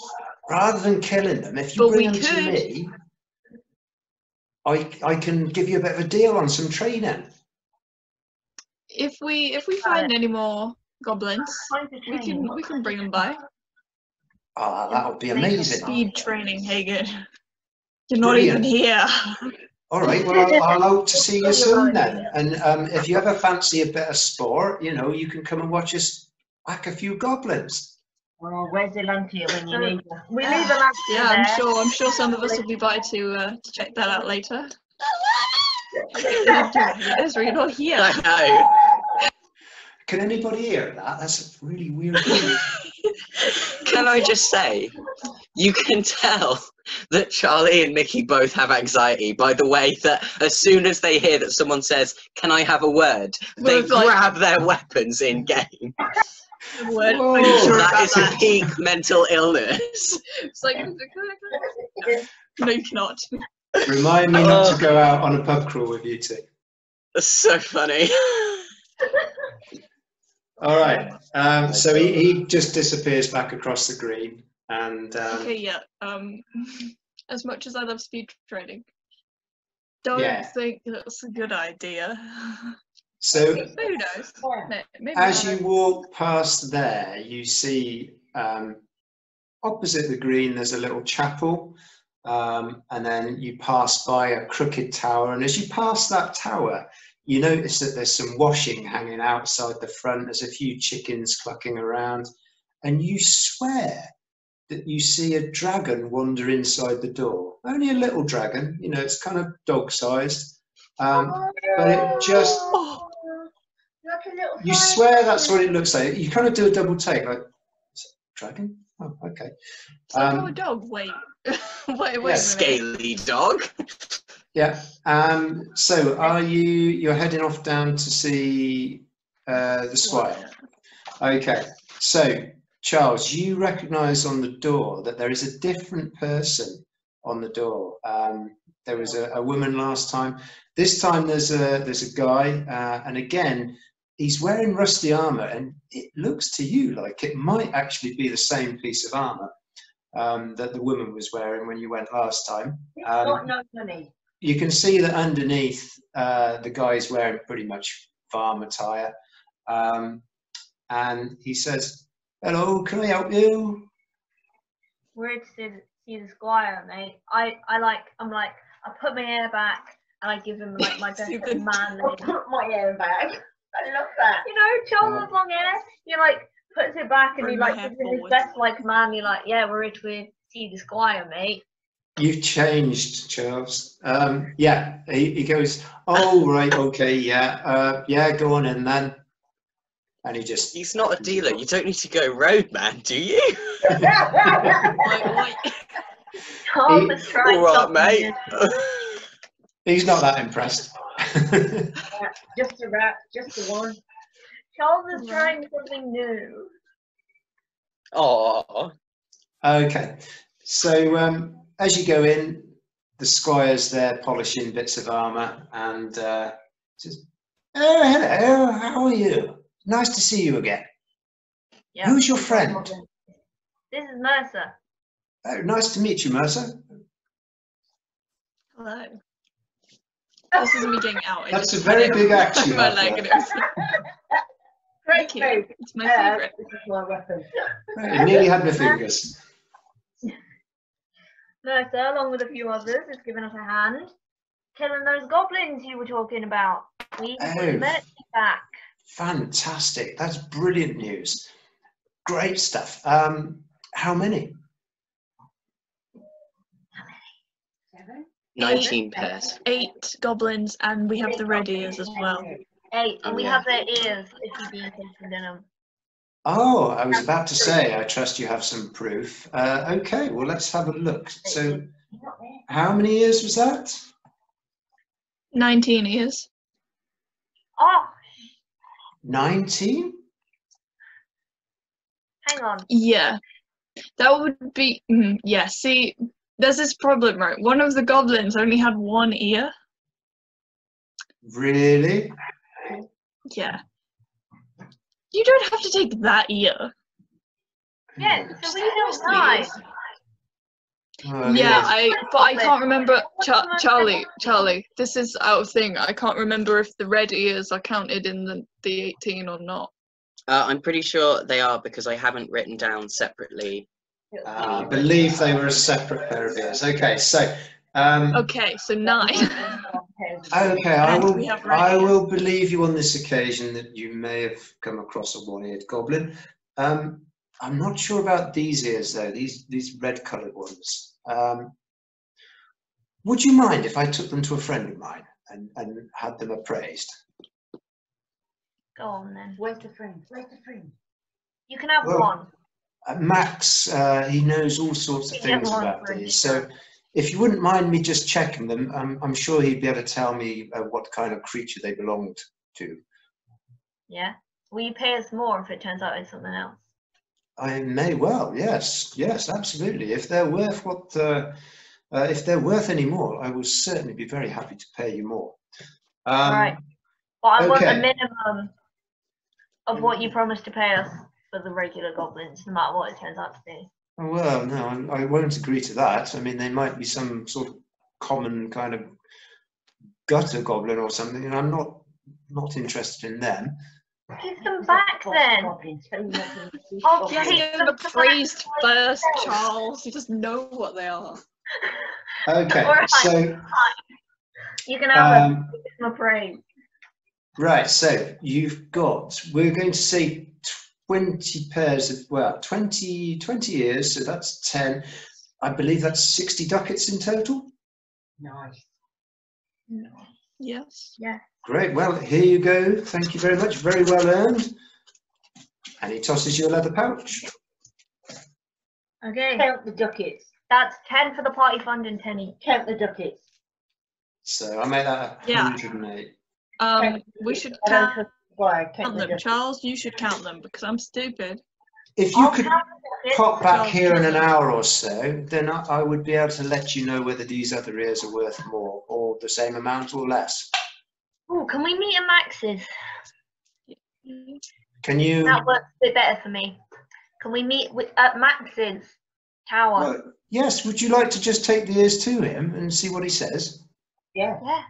B: Rather than killing them, if you
F: But
B: bring
F: we
B: them to
F: could.
B: me, I can give you a bit of a deal on some training.
F: If we find any more goblins, we can bring them by.
B: Oh, that would be amazing.
F: Speed training, Hagen. You're not
B: Brilliant.
F: even here.
B: All right, well, I'll hope to see you soon then. And if you ever fancy a bit of sport, you know, you can come and watch us whack a few goblins.
E: Well, where's the lunch here when you need her?
D: We leave the lamp
F: Yeah,
D: there.
F: I'm sure some of us will be by to check that out later. Ezra, you're not here.
C: I know.
B: Can anybody hear that? That's a really weird thing.
C: Can I just say, you can tell that Charlie and Mickey both have anxiety by the way that as soon as they hear that someone says, "Can I have a word?" they grab their weapons in game.
B: Whoa.
F: Are you sure
C: That
F: about
C: is a peak mental illness.
F: It's like, no, you cannot.
B: Remind me not to go out on a pub crawl with you two.
C: That's so funny.
B: All right. So he just disappears back across the green, and
F: Okay, yeah. As much as I love speed training, don't think that's a good idea.
B: so
F: Who knows? Maybe
B: as
F: not.
B: you walk past there, you see opposite the green there's a little chapel, and then you pass by a crooked tower, and as you pass that tower, you notice that there's some washing hanging outside the front. There's a few chickens clucking around, and you swear that you see a dragon wander inside the door. Only a little dragon, you know, it's kind of dog-sized, but it just,
E: Like a little
B: you swear that's what it looks like. You kind of do a double take, like, is it a dragon? Oh, okay.
F: It's like a dog. Wait. wait a minute.
C: Scaly dog.
B: Yeah. So you're heading off down to see the squire? Okay. So Charles, you recognise on the door that there is a different person on the door. There was a woman last time. This time there's a guy, and again he's wearing rusty armour, and it looks to you like it might actually be the same piece of armour that the woman was wearing when you went last time.
E: Got no money.
B: You can see that underneath the guy's wearing pretty much farm attire. And he says, "Hello, can I help you?"
D: We're interested to see the squire, mate. I put my hair back and I give him like my best man.
E: I put my hair back. I love that.
D: You know, Charles with long hair. He like puts it back and he like gives him his best like man. He like, yeah, we're here to see the squire, mate.
B: You've changed, Charles. Yeah, he goes, "Oh, right, okay, yeah, yeah, go on in then." And he just...
C: He's not a dealer. You don't need to go roadman, do you?
D: Charles is trying
C: all right, mate.
B: He's not that impressed.
E: Just a rat, just the one.
D: Charles is trying something new.
C: Oh.
B: Okay, so as you go in, the squire's there polishing bits of armour and says, "Oh, hello, how are you? Nice to see you again.
D: Yeah.
B: Who's your friend?"
D: This is Mercer.
B: "Oh, nice to meet you, Mercer."
F: Hello. This is me getting out.
B: That's a very big act you have there.
F: Thank you. It's my favourite.
E: This is my weapon.
B: Right, you nearly had my fingers.
D: Mercer, along with a few others, has given us a hand. Killing those goblins you were talking about. We put the medic back.
B: Fantastic. That's brilliant news. Great stuff. How many?
C: 19 pairs.
F: 8 goblins, and we have the red ears as well.
D: 8, and we have their ears if you'd be interested in them.
B: Oh, I was about to say, I trust you have some proof. Okay, well, let's have a look. So, how many ears was that?
F: 19 ears.
D: Oh,
B: 19?
D: hang on.
F: Yeah. That would be... yeah, see, there's this problem, right? One of the goblins only had 1 ear.
B: Really?
F: Yeah. You don't have to take that ear.
D: Yeah, so we don't die.
F: Yeah, I can't remember. Charlie, this is out of thing. I can't remember if the red ears are counted in the 18 or not.
C: I'm pretty sure they are because I haven't written down separately.
B: I believe they were a separate pair of ears. Okay, so...
F: okay, so 9.
B: Okay, I will believe you on this occasion that you may have come across a one-eared goblin. I'm not sure about these ears though, these red-coloured ones. Would you mind if I took them to a friend of mine and had them appraised?
D: Go on then.
E: Where's the friend? Where's the friend?
D: You can have one.
B: Max, he knows all sorts of things about these, so if you wouldn't mind me just checking them, I'm sure he'd be able to tell me what kind of creature they belonged to.
D: Yeah. Will you pay us more if it turns out it's something else?
B: I may well, yes, absolutely. If they're worth if they're worth any more, I will certainly be very happy to pay you more.
D: Right. Well, I want a minimum of what you promised to pay us for the regular goblins, no matter what it turns out to be.
B: Well, no, I won't agree to that. I mean, they might be some sort of common kind of gutter goblin or something, and I'm not interested in them.
D: Give them back then.
F: Oh, give them a priest first, Charles. You just know what they are.
B: Okay,
D: right.
B: So
D: you can have a praise.
B: Right, so we're going to say 20 pairs of, well, 20 ears, so that's 10. I believe that's 60 ducats in total.
E: Nice.
F: Yes.
D: Yeah.
B: Great, well, here you go. Thank you very much, very well earned. And he tosses you a leather pouch.
D: Okay.
E: Count the ducats.
D: That's 10 for the party fund and 10 each.
E: Count the ducats.
B: So I made that 108.
F: We should count them. Charles, you should count them because I'm stupid.
B: If you could pop back here in an hour or so, then I would be able to let you know whether these other ears are worth more or the same amount or less.
D: Oh, can we meet at Max's?
B: Can you?
D: That works a bit better for me. Can we meet at Max's tower?
B: Well, yes. Would you like to just take the ears to him and see what he says?
E: Yeah.
D: Yeah.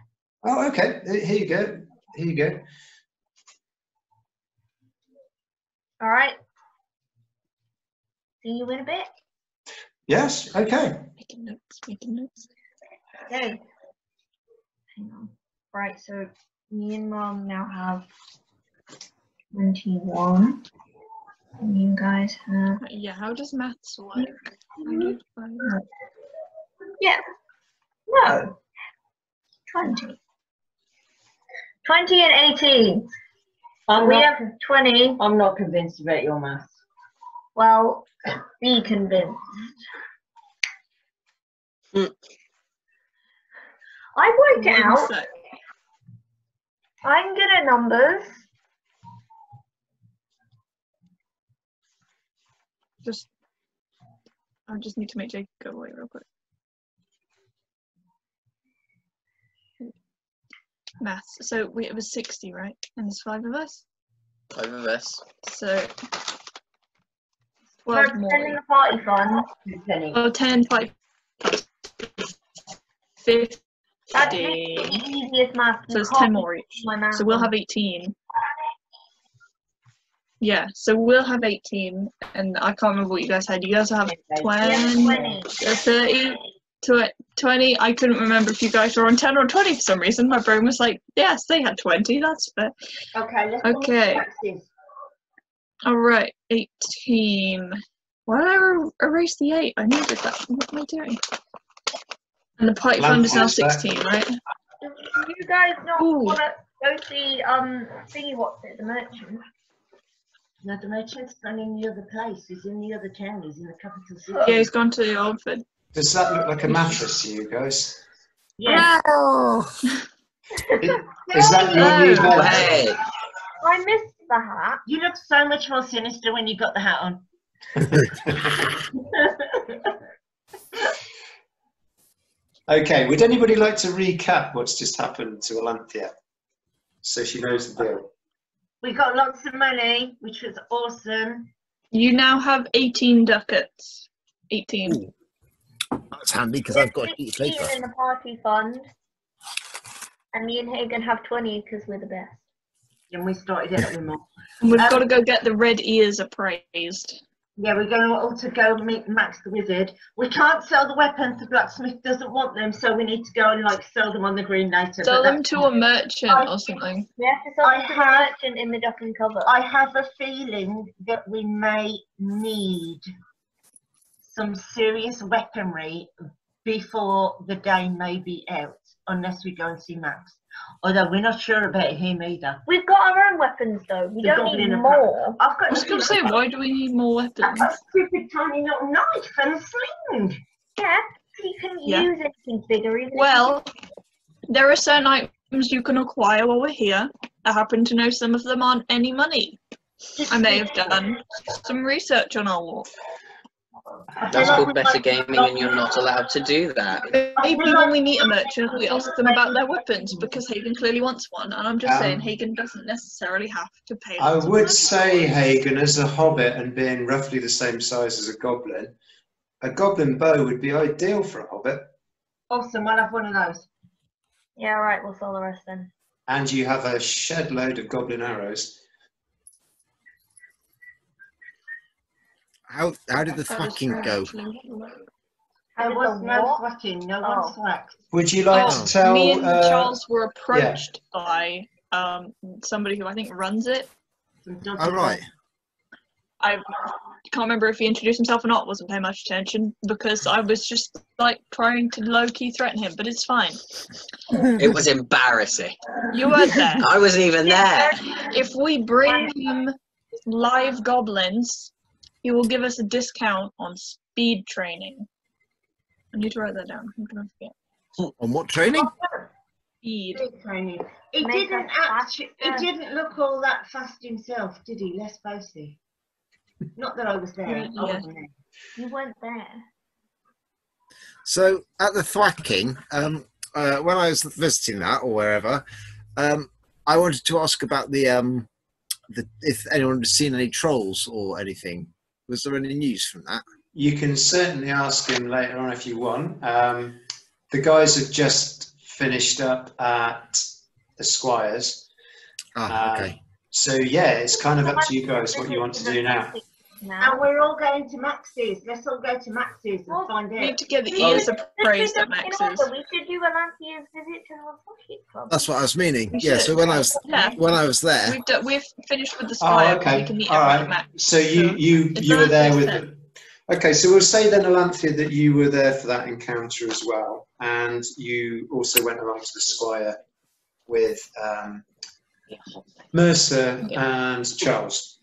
B: Oh, okay. Here you go. Here you go.
D: All right. See you in a bit.
B: Yes. Okay.
F: Making notes. Making notes.
D: Okay. Hang on. Right. So me and Mom now have 21. And you guys have.
F: Yeah. How does maths work?
D: Yeah. No. 20. 20 and 18. We have 20.
E: I'm not convinced about your maths.
D: Well, be convinced. I worked it out. I'm good at numbers.
F: I just need to make Jake go away real quick. Maths. So it was 60, right? And there's 5 of us.
C: 5 of us.
F: So 12
D: 10
F: more.
D: in the party fund.
F: Oh, 10, 5, 15.
D: That's the easiest math.
F: So it's 10 more each. So we'll have 18. Yeah, so we'll have 18, and I can't remember what you guys had. You guys have 20, 30, 20. I couldn't remember if you guys were on 10 or 20 for some reason. My brain was like, yes, they had 20, that's fair.
E: Okay, let's
F: Okay. All right, 18. Why did I erase the 8? I needed that. What am I doing? And the party fund is now 16, right?
D: Do you guys not
F: Ooh.
D: want to go see thingy what's it, the merchant?
E: No, the merchant's gone in the other place. He's in the other town. He's in the capital city.
F: Yeah, he's gone to the Oldford.
B: Does that look like a mattress to you guys?
E: Yeah.
A: No.
B: Is that your new bed?
C: Hey.
D: I missed the hat.
E: You look so much more sinister when you got the hat on.
B: Okay, would anybody like to recap what's just happened to Alanthea so she knows the deal?
E: We got lots of money, which was awesome.
F: You now have 18 ducats. 18.
A: Ooh. That's handy because I've got a sheet of
D: 15
A: paper.
D: in the party fund. And me and Hagen have 20 because we're the best.
E: And we started it with more.
F: And we've got to go get the red ears appraised.
E: Yeah, we're going to also go meet Max the Wizard. We can't sell the weapons. The blacksmith doesn't want them, so we need to go and like sell them on the green later.
F: Sell them to a merchant or something.
D: We have to sell them to the merchant in the duck and cover.
E: I have a feeling that we may need some serious weaponry before the day may be out, unless we go and see Max. Although we're not sure about him either.
D: We've got our own weapons though. We don't need more.
E: I've got
F: I was going to say, why do we need more
E: I've
F: weapons?
E: got a stupid tiny little knife and a sling.
D: Yeah, you can use anything bigger. Even
F: Well, there are certain items you can acquire while we're here. I happen to know some of them aren't any money. I may have done some research on our walk.
C: That's called better gaming, and you're not allowed to do that.
F: Maybe when we meet a merchant, we ask them about their weapons, because Hagen clearly wants one, and I'm just saying Hagen doesn't necessarily have to pay.
B: I would say, Hagen, as a hobbit and being roughly the same size as a goblin bow would be ideal for a hobbit.
E: Awesome, I'll have one of those.
D: Yeah, right, we'll sell the rest then.
B: And you have a shed load of goblin arrows.
A: How did the thwacking go?
E: There was no thwacking, no one thwacked.
B: Would you like to tell...
F: Me and Charles were approached by somebody who I think runs it.
A: Oh, right.
F: I can't remember if he introduced himself or not. Wasn't paying much attention because I was just like trying to low-key threaten him, but it's fine.
C: It was embarrassing.
F: You weren't there.
C: I wasn't even there.
F: If we bring him live goblins, he will give us a discount on speed training. I need to write that down. I'm gonna forget.
A: On what training?
F: Speed.
E: Training. He didn't look all that fast himself, did he? Let's face it. Not that I was there.
F: Yeah.
E: I wasn't there.
D: You weren't there.
A: So at the thwacking, when I was visiting that or wherever, I wanted to ask about the if anyone had seen any trolls or anything. Was there any news from that?
B: You can certainly ask him later on if you want. The guys have just finished up at the Squires.
A: Okay.
B: So yeah, it's kind of up to you guys what you want to do now.
E: And we're all going to Max's. Let's all go to Max's and find out.
F: We need to get the ears appraised at Max's.
D: We should do Alanthia's visit to the Flushit Club.
A: That's what I was meaning. Yeah. So when I was there,
F: we've finished with the Spire.
B: Okay.
F: We can meet
B: all right.
F: at Max.
B: So you were there with them. Okay. So we'll say then, Alanthia, that you were there for that encounter as well, and you also went along to the Squire with Mercer and Charles.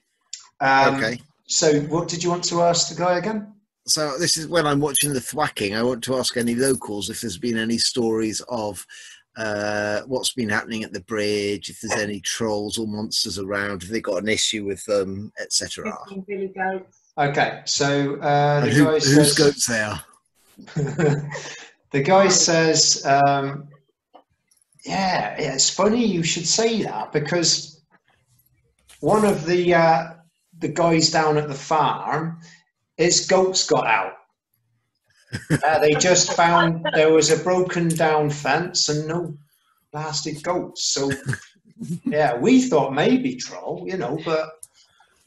A: okay.
B: So what did you want to ask the guy again?
A: So this is when I'm watching the thwacking. I want to ask any locals if there's been any stories of what's been happening at the bridge, if there's any trolls or monsters around, if they got an issue with them, etc.
E: Billy Goats.
B: Okay, so
A: whose goats they are?
B: The guy says, yeah, it's funny you should say that, because one of the guys down at the farm, his goats got out. They just found there was a broken down fence and no blasted goats. So, yeah, we thought maybe troll, but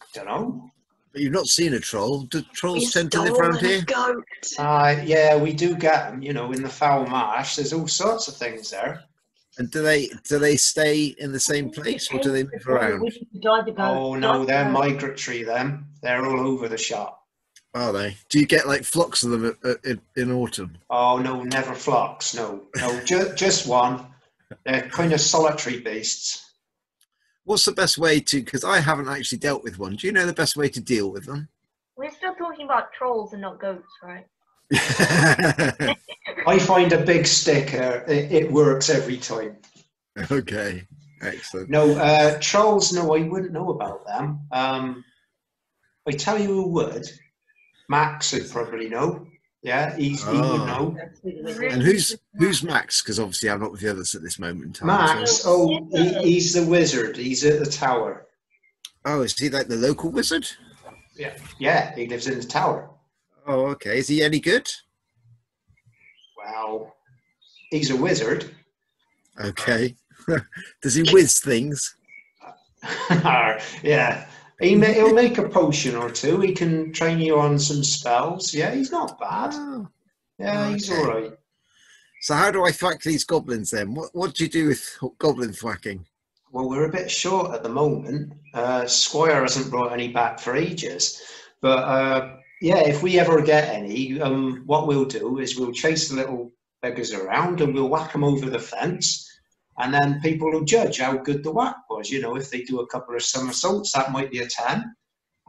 B: I don't know.
A: But you've not seen a troll. Do trolls tend to live around here?
B: Yeah, we do get them, in the foul marsh. There's all sorts of things there.
A: And do they stay in the same place, or do they move around?
B: Oh no, they're migratory. They're all over the shop.
A: Are they? Do you get like flocks of them in autumn?
B: Oh no, never flocks. No, just one. They're kind of solitary beasts.
A: What's the best way to? Because I haven't actually dealt with one. Do you know the best way to deal with them?
D: We're still talking about trolls and not goats, right?
B: I find a big sticker. It works every time.
A: Okay, excellent.
B: No, trolls. No, I wouldn't know about them. I tell you who would. Max would probably know. Yeah, he would know.
A: And who's Max? Because obviously I'm not with the others at this moment in time.
B: Max. So. He's the wizard. He's at the tower.
A: Oh, is he like the local wizard?
B: Yeah. He lives in the tower.
A: Oh, okay. Is he any good?
B: Well, he's a wizard.
A: Okay. Does he whiz things?
B: Yeah. He'll make a potion or two. He can train you on some spells. Yeah, he's not bad.
A: Oh,
B: yeah,
A: okay.
B: He's all right.
A: So how do I thwack these goblins then? What do you do with goblin thwacking?
B: Well, we're a bit short at the moment. Squire hasn't brought any back for ages. But... yeah, if we ever get any, what we'll do is we'll chase the little beggars around and we'll whack them over the fence, and then people will judge how good the whack was. If they do a couple of somersaults, that might be a 10.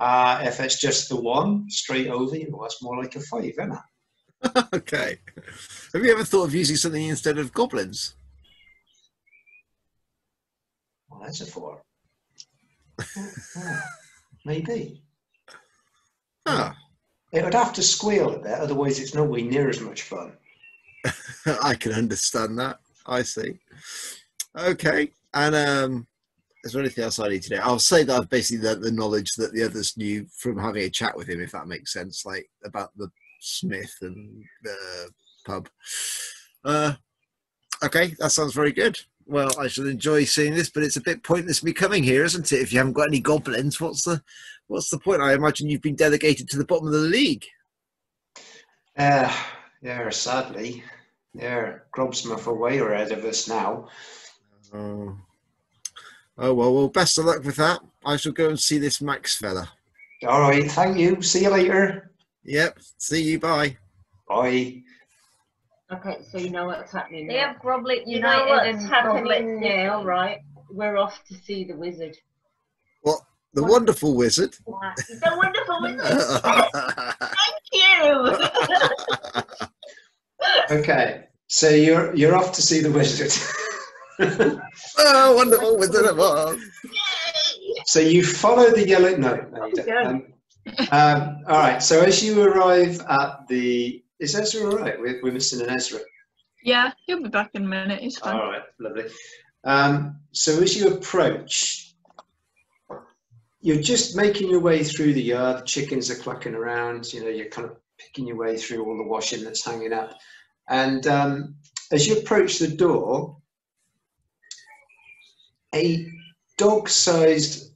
B: If it's just the one straight over, that's more like a 5, isn't it?
A: Okay. Have you ever thought of using something instead of goblins?
B: Well, that's a 4. Maybe.
A: Ah.
B: It would have to squeal a bit, otherwise it's nowhere near as much fun.
A: I can understand that. I see. Okay. And is there anything else I need to know? I'll say that I've basically learnt the knowledge that the others knew from having a chat with him, if that makes sense, like about the Smith and the pub. Okay, that sounds very good. Well, I shall enjoy seeing this, but it's a bit pointless me coming here, isn't it? If you haven't got any goblins, what's the point? I imagine you've been delegated to the bottom of the league.
B: Yeah, sadly. Yeah, Grobsmith are way ahead of us now.
A: Oh, well, best of luck with that. I shall go and see this Max fella.
B: All right, thank you. See you later.
A: Yep, see you, bye.
B: Bye.
E: Okay, so you know what's happening now.
D: They have Groblet United.
E: You know what's
D: and
E: happening
D: Groblet
E: now, right? We're off to see the wizard.
A: What? The wonderful wizard?
E: The wonderful wizard. Thank you.
B: Okay, so you're off to see the wizard.
A: Oh, wonderful wizard of Oz.
B: So you follow the yellow... No, you don't. All right, so as you arrive at the... Is Ezra all right? We're missing an Ezra.
F: Yeah, he'll be back in a minute. He's fine.
B: All right, lovely. So as you approach you're just making your way through the yard. The chickens are clucking around. You know, you're kind of picking your way through all the washing that's hanging up. And as you approach the door, a dog-sized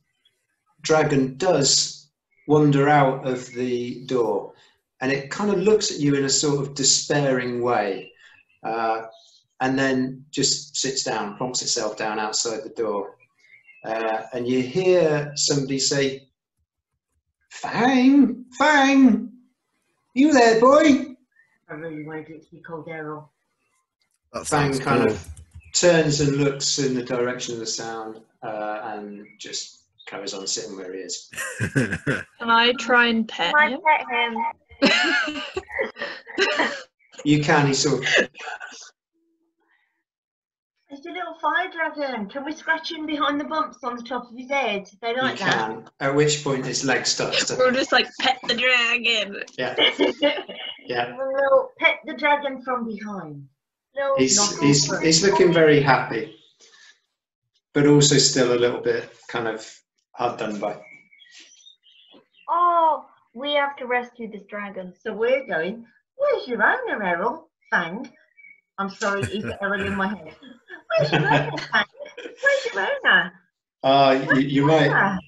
B: dragon does wander out of the door, and it kind of looks at you in a sort of despairing way, and then just sits down, plonks itself down outside the door. And you hear somebody say, "Fang, Fang, you there, boy?"
E: I really wanted it to be called Errol.
B: Fang kind of turns and looks in the direction of the sound, and just carries on sitting where he is.
F: Can I try and pet him?
B: You can, he sort of...
E: It's a little fire dragon. Can we scratch him behind the bumps on the top of his head? They like that.
B: You can, at which point his leg starts to...
F: We'll just like pet the dragon.
B: Yeah. Yeah.
E: We'll pet the dragon from behind.
B: He's looking very happy, but also still a little bit kind of hard done by.
D: Oh, we have to rescue this dragon.
E: So we're going, where's your owner, Errol? Fang. I'm sorry, he's Errol in my head. Where's your owner, Fang? Where's your owner?
B: You might.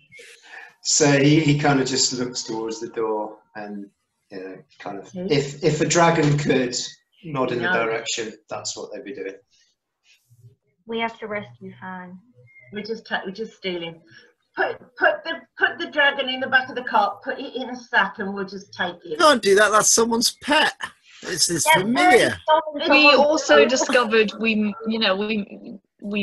B: So he kind of just looks towards the door, and you know, kind of, if a dragon could nod in the direction, that's what they'd be doing.
D: We have to rescue Fang.
E: We're just stealing. Put the dragon in the back of the cart. Put it in a sack, and we'll just take it.
A: You can't do that. That's someone's pet. It's familiar.
F: We also discovered we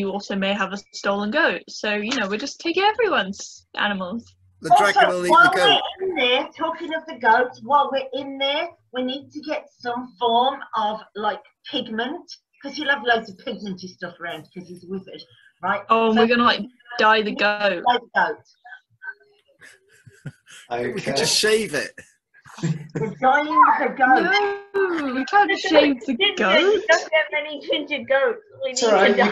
F: also may have a stolen goat. So we're just taking everyone's animals.
A: The dragon will eat the goat.
E: While we're in there, talking of the goats, while we're in there, we need to get some form of like pigment, because he'll have loads of pigmenty stuff around because he's a wizard, right?
F: Oh, so we're gonna like dye the goat.
E: Dye the goat.
B: Okay.
A: We could just shave it.
E: We're dyeing the goat.
F: No, we can't shave the goat.
D: We don't get many ginger goats.
B: It's all right. You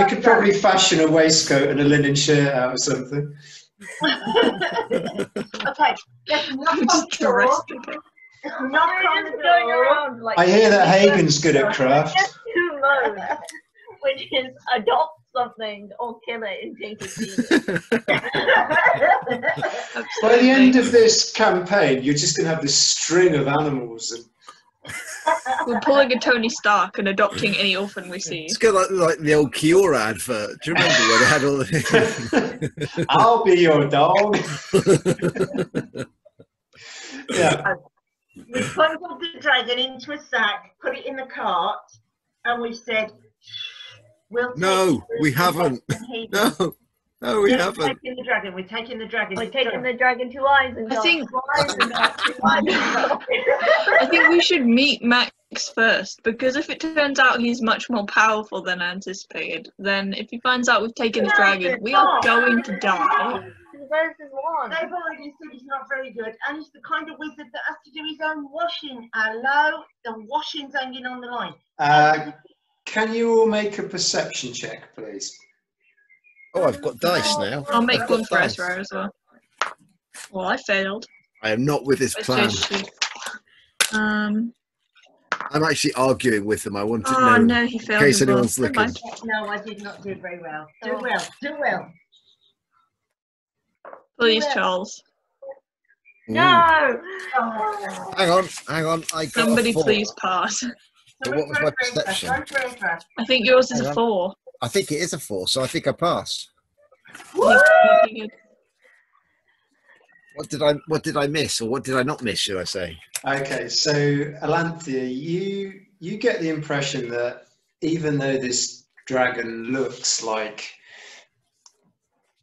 B: could probably fashion a waistcoat and a linen shirt out of something.
E: Okay, let's knock on the door. Knock on the door.
B: I hear that Hagen's good at craft.
D: Just 2 modes, which is adopt something or kill it and take it to you.
B: By the end of this campaign, you're just going to have this string of animals. And...
F: We're pulling a Tony Stark and adopting any orphan we see.
A: It's good, like the old Kiora advert. Do you remember where they had all the...
B: I'll be your dog. Yeah.
E: We bundled the dragon into a sack, put it in the cart, and we said, we'll take
A: No, we haven't. No, we haven't.
E: We're taking the dragon. We're taking the dragon.
D: We're taking the dragon to Isengard.
F: I think we should meet Max first, because if it turns out he's much more powerful than anticipated, then if he finds out we've taken the dragon, we are going to die.
D: Versus 1.
E: They've already said he's not very good, and he's the kind of wizard that has to do his own washing. Hello, the washing's hanging on the line.
B: Can you all make a perception check, please?
A: Oh, I've got dice now.
F: I'll make one for Ezra as well. Well, I failed.
A: I am not with this plan. I'm actually arguing with them. I want to know.
F: Oh no, he failed.
A: In case anyone's looking.
E: No, I did not do very well. Do well.
F: Please, Charles.
D: No!
E: Oh.
A: Hang on. I got
F: Somebody
A: a 4.
F: please pass.
A: So what was my perception?
F: I think yours is a 4.
A: I think it is a 4, so I think I passed.
F: What
A: did I miss, or what did I not miss, should I say?
B: Okay, so Alanthea, you get the impression that even though this dragon looks like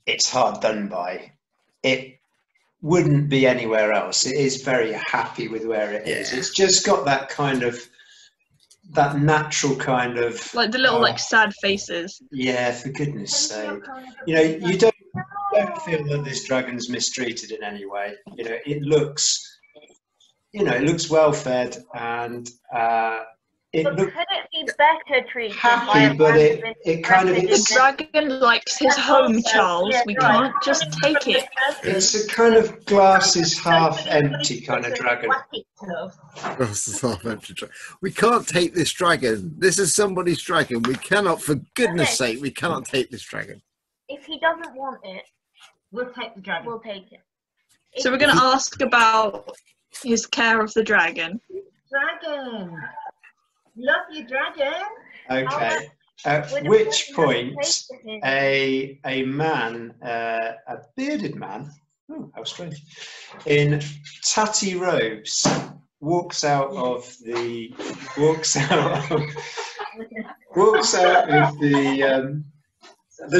B: it's hard done by, it wouldn't be anywhere else. It is very happy with where it is. It's just got that kind of, that natural kind of...
F: Like the little like sad faces.
B: Yeah, for goodness sake. You don't feel that this dragon's mistreated in any way. It looks well fed, and It looked
D: could it be better treated
B: happy, but it kind of...
F: The dragon likes his home, Charles. We can't just take it.
B: It's a kind of glasses half empty kind of dragon.
A: Glasses half empty dragon. We can't take this dragon. This is somebody's dragon. We cannot, for goodness sake, we cannot take this dragon.
D: If he doesn't want it,
E: we'll take the dragon.
D: We'll take it.
F: So we're going to ask about his care of the dragon.
E: Dragon. Love you, dragon.
B: Okay. At which point, a man, a bearded man, oh, how strange, in tatty robes, walks out of the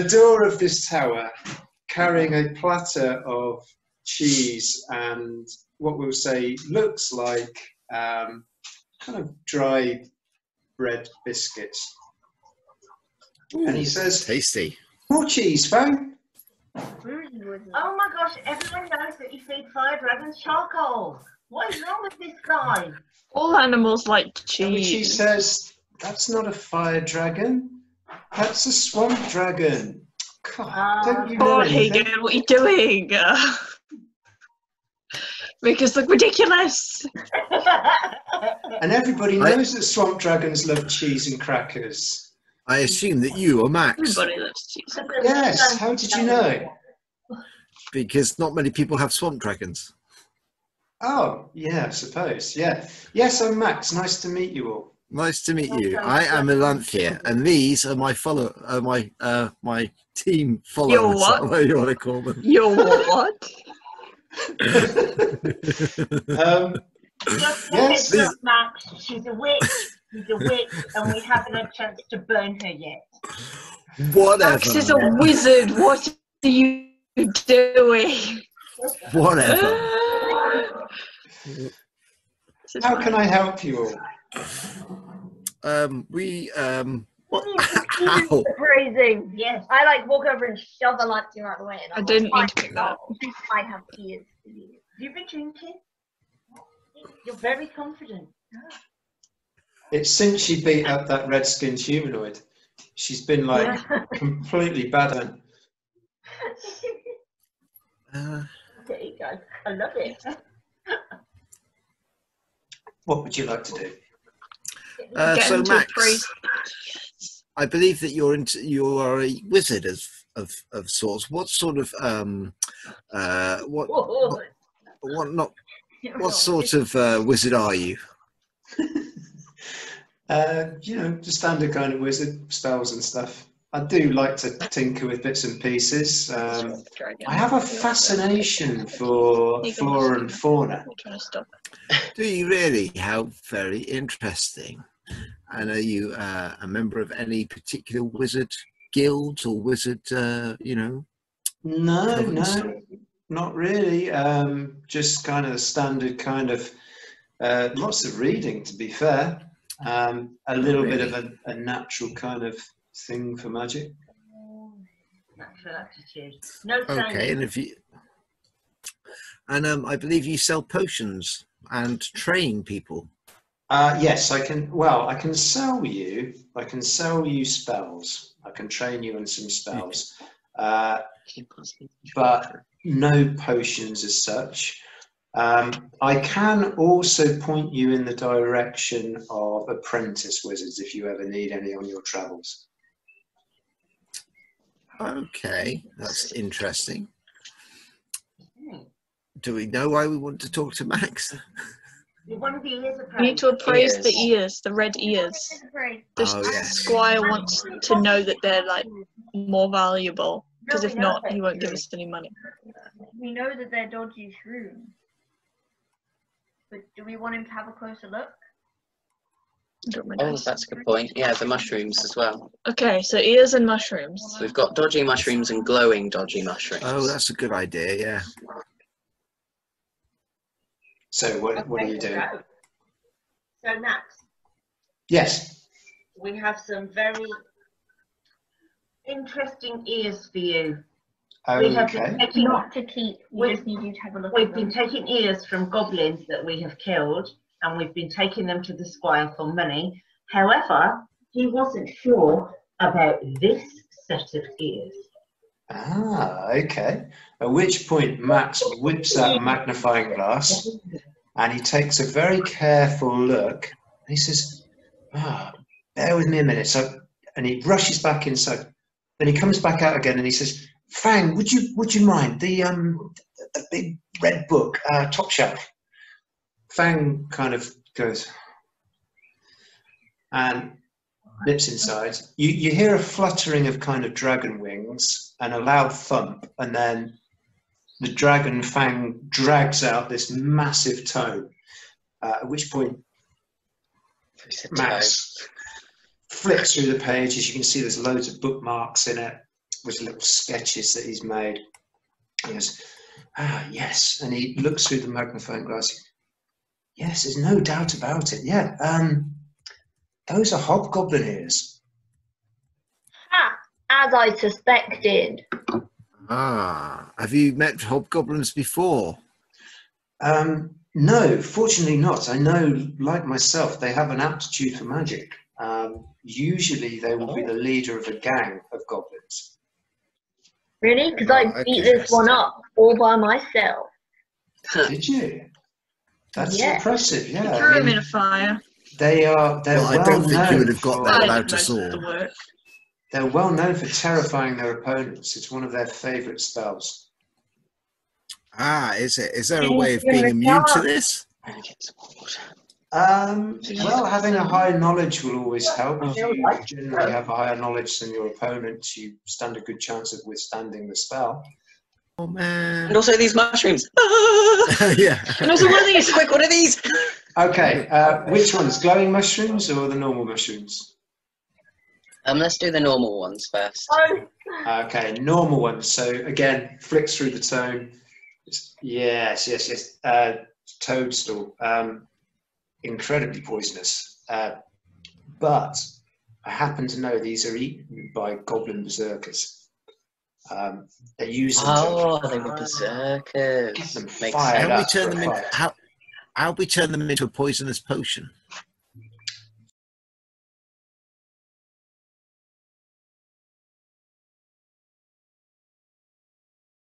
B: door of this tower, carrying a platter of cheese and what we'll say looks like kind of dry bread biscuits.
A: Ooh,
B: and he says,
A: tasty.
B: More cheese, Fang.
E: Oh my gosh, everyone knows that you feed fire dragons charcoal. What is wrong with this guy?
F: All animals like cheese.
B: Which he says, that's not a fire dragon. That's a swamp dragon. God, don't you know anything?
F: Hagen, what are you doing? Make us look ridiculous.
B: And everybody knows that swamp dragons love cheese and crackers.
A: I assume that you are Max.
F: Everybody loves cheese.
B: Yes, how did you know?
A: Because not many people have swamp dragons.
B: Oh, yeah, I suppose. Yeah. Yes, I'm Max. Nice to meet you all.
A: Nice to meet you. I am Elanthea, and these are my my team followers.
F: Your what?
A: What you want to call them?
F: Your what?
E: Yes, Max. She's a witch. She's a witch, and we haven't had a chance to burn her yet.
A: Whatever.
F: Max is a wizard. What are you doing?
A: Whatever.
B: How can I help you all?
A: Ow.
D: Phrasing.
E: Yes.
D: I like walk over and shove the lights out of the way. And
F: I didn't mean to pick that.
D: I have ears for you.
E: You've been drinking? You're very confident.
B: It's since she beat up that red-skinned humanoid. She's been like completely bad.
E: There you go. I love it.
B: What would you like to do?
A: So Max, I believe that you are a wizard of sorts. What sort of what sort of wizard are you?
B: You know, the standard kind of wizard, spells and stuff. I do like to tinker with bits and pieces. I have a fascination for flora and fauna.
A: Do you really? How very interesting. And are you a member of any particular wizard guilds or wizard,
B: No, not really. Just kind of standard kind of, lots of reading, to be fair. A little bit of a natural kind of thing for magic.
E: Natural aptitude. No
A: okay, and if you I believe you sell potions and train people.
B: Yes, I can. Well, I can sell you. I can sell you spells. I can train you in some spells, but no potions as such. I can also point you in the direction of apprentice wizards if you ever need any on your travels.
A: Okay, that's interesting. Do we know why we want to talk to Max?
E: We
F: need to appraise the ears, the red ears. The squire wants to know that they're like more valuable, because if not, he won't give us any money.
D: We know that they're dodgy shrooms, but do we want him to have a closer look?
C: Oh, that's a good point. Yeah, the mushrooms as well.
F: Okay, so ears and mushrooms.
C: We've got dodgy mushrooms and glowing dodgy mushrooms.
A: Oh, that's a good idea, yeah.
B: So what are you doing?
E: So Max.
B: Yes.
E: We have some very interesting ears for you.
B: Okay.
E: We have been taking,
D: not to keep. We just need you to have a look.
E: We've been taking ears from goblins that we have killed, and we've been taking them to the squire for money. However, he wasn't sure about this set of ears.
B: Ah, okay. At which point Max whips out a magnifying glass and he takes a very careful look and he says, bear with me a minute. So, and he rushes back inside. Then he comes back out again and he says, Fang, would you mind the big red book, top shelf? Fang kind of goes and nips inside. You hear a fluttering of kind of dragon wings and a loud thump, and then the dragon Fang drags out this massive tome. At which point Max flips through the pages. You can see there's loads of bookmarks in it with little sketches that he's made. He goes, yes, and he looks through the magnifying glass. Yes, there's no doubt about it. Yeah, those are hobgoblin ears.
D: Ha! As I suspected.
A: Have you met hobgoblins before?
B: No, fortunately not. I know, like myself, they have an aptitude for magic. Usually they will be the leader of a gang of goblins.
D: Really? Because I beat this one up all by myself.
B: Did you? That's impressive, yeah.
F: You threw him in a fire.
B: They're
A: Well, I don't think you would have got that
F: I
A: without
F: did
A: a
F: most of the
A: sword.
F: work.
B: They're well known for terrifying their opponents. It's one of their favourite spells.
A: Is it? Is there a way of being immune to this?
B: Well, having a high knowledge will always help. If you generally have a higher knowledge than your opponent, you stand a good chance of withstanding the spell.
A: Oh man!
C: And also these mushrooms.
A: Yeah.
C: And also one of these. Quick, one of these.
B: Okay, which ones? Glowing mushrooms or the normal mushrooms?
C: Let's do the normal ones first.
B: Okay, normal ones. So again, flicks through the tome. Yes. Toadstool. Incredibly poisonous. But I happen to know these are eaten by goblin berserkers. They use them
C: they were berserkers.
B: get them
C: Makes
B: fired
A: How
B: up
A: we turn
B: for
A: them
B: a fight.
A: how we turn them into a poisonous potion?